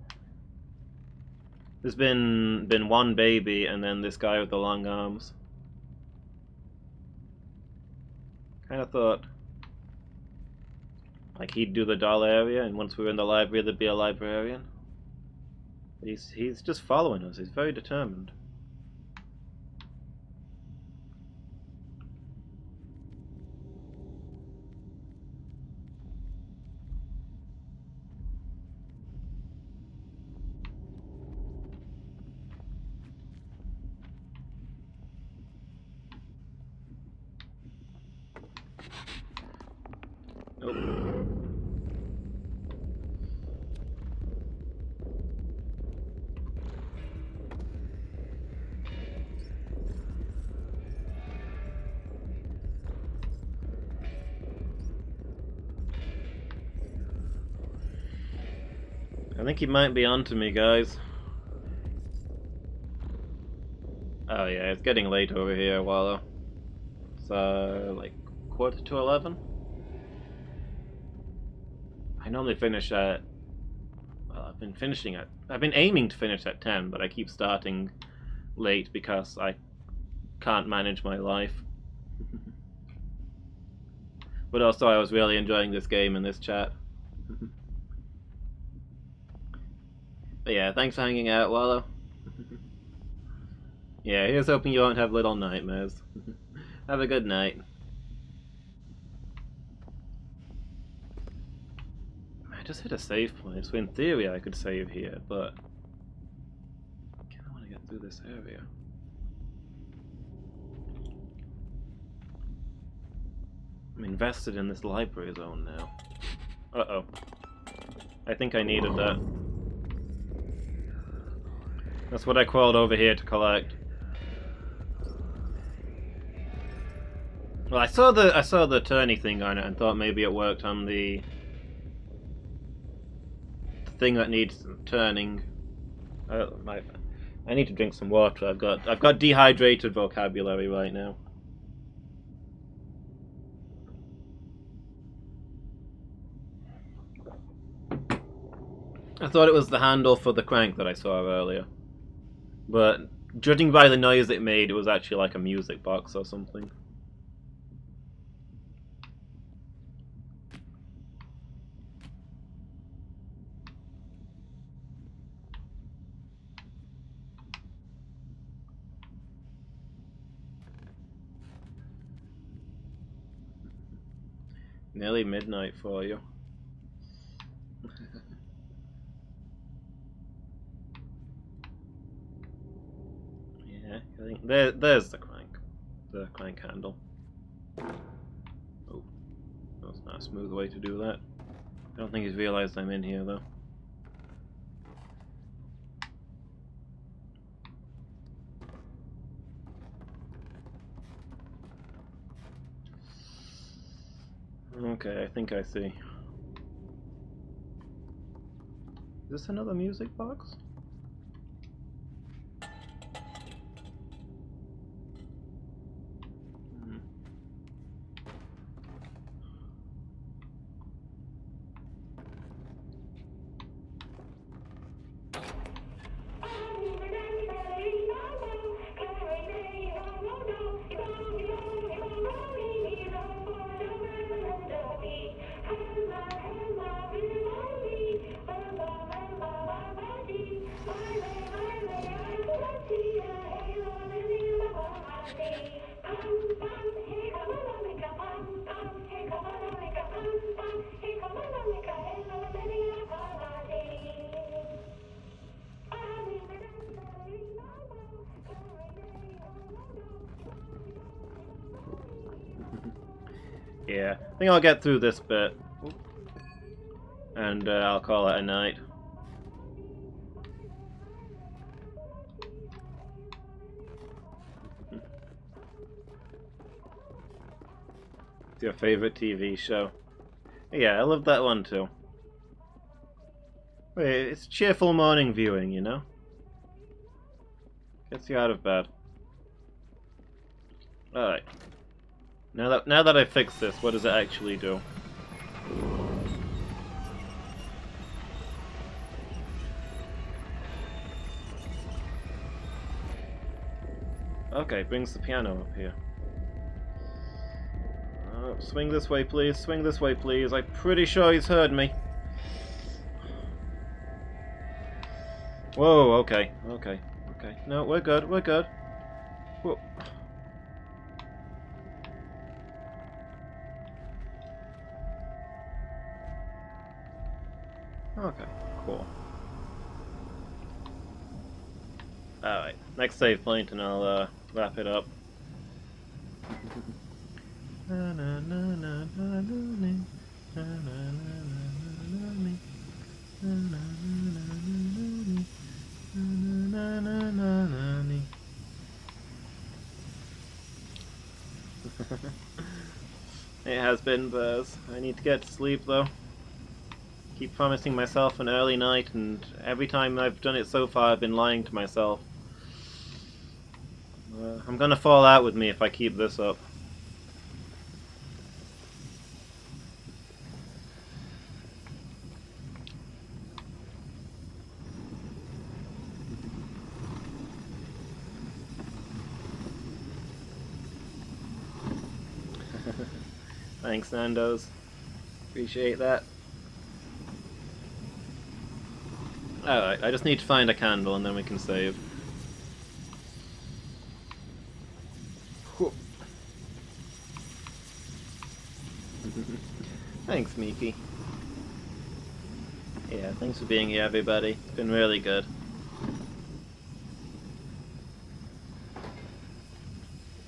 there's been one baby and then this guy with the long arms. Kind of thought like he'd do the doll area, and once we were in the library, there'd be a librarian. But he's just following us. He's very determined. Nope. I think he might be onto me, guys. Oh yeah, it's getting late over here, Wallow. It's like 11:15. I normally finish at... Well, I've been aiming to finish at 10, but I keep starting late because I can't manage my life. But also I was really enjoying this game and this chat. But yeah, thanks for hanging out, Wallow. Yeah, here's hoping you won't have little nightmares. Have a good night. I just hit a save point, so in theory I could save here, but I kinda wanna get through this area. I'm invested in this library zone now. Uh-oh. I think I needed that. That's what I crawled over here to collect. Well, I saw the turny thing on it and thought maybe it worked on the thing that needs turning. I need to drink some water. I've got dehydrated vocabulary right now. I thought it was the handle for the crank that I saw earlier. But judging by the noise it made, it was actually like a music box or something. Nearly midnight for you. Yeah, I think there's the crank handle. Oh, that's not a smooth way to do that. I don't think he's realized I'm in here though. Okay, I think I see. Is this another music box? Hmm. Yeah, I think I'll get through this bit, and I'll call it a night. It's your favorite TV show. Yeah, I love that one too. Wait, it's cheerful morning viewing, you know? Gets you out of bed. Alright. Now that I fixed this, what does it actually do? Okay, brings the piano up here. Swing this way, please. Swing this way, please. I'm pretty sure he's heard me. Whoa, okay. Okay. Okay. No, we're good. We're good. Whoa. Okay, cool. Alright, next save point and I'll wrap it up. It has been, Buzz. I need to get to sleep though. Keep promising myself an early night, and every time I've done it so far I've been lying to myself. I'm gonna fall out with me if I keep this up. Thanks, Nando's. Appreciate that. Alright, I just need to find a candle and then we can save. Thanks, Miki. Yeah, thanks for being here, everybody. It's been really good.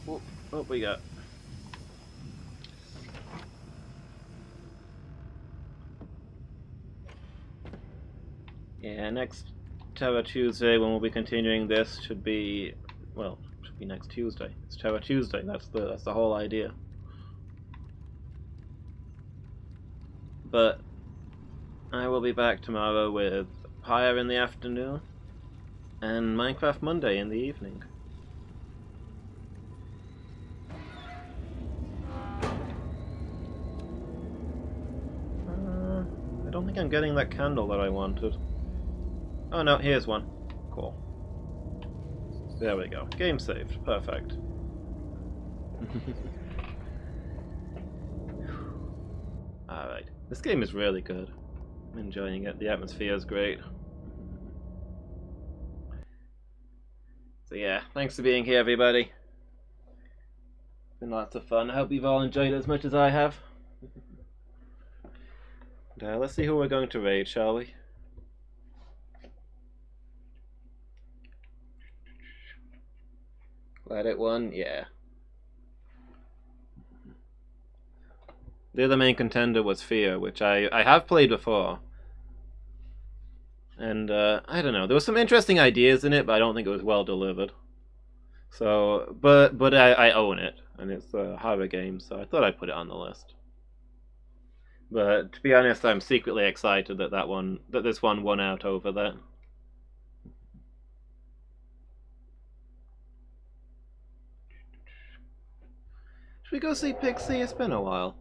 What we got? Yeah, next Terror Tuesday, when we'll be continuing this, should be, well, should be next Tuesday. It's Terror Tuesday. That's the whole idea. But I will be back tomorrow with Pyre in the afternoon and Minecraft Monday in the evening. I don't think I'm getting that candle that I wanted. Oh no, here's one. Cool. There we go. Game saved. Perfect. Alright. This game is really good. I'm enjoying it. The atmosphere is great. So yeah, thanks for being here, everybody. It's been lots of fun. I hope you've all enjoyed it as much as I have. Let's see who we're going to raid, shall we? Glad it won? Yeah. The other main contender was Fear, which I have played before. And, I don't know, there were some interesting ideas in it, but I don't think it was well delivered. So, but I own it, and it's a horror game, so I thought I'd put it on the list. But to be honest, I'm secretly excited that this one won out over that. Should we go see Pixie? It's been a while.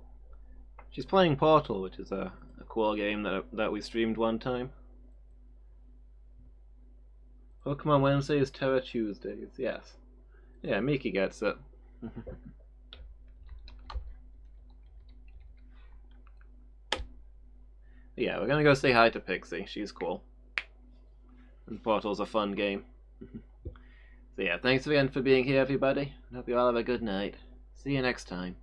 She's playing Portal, which is a cool game that we streamed one time. Pokemon Wednesdays, Terra Tuesdays, yes. Yeah, Miki gets it. Yeah, we're gonna go say hi to Pixie. She's cool. And Portal's a fun game. So yeah, thanks again for being here, everybody. Hope you all have a good night. See you next time.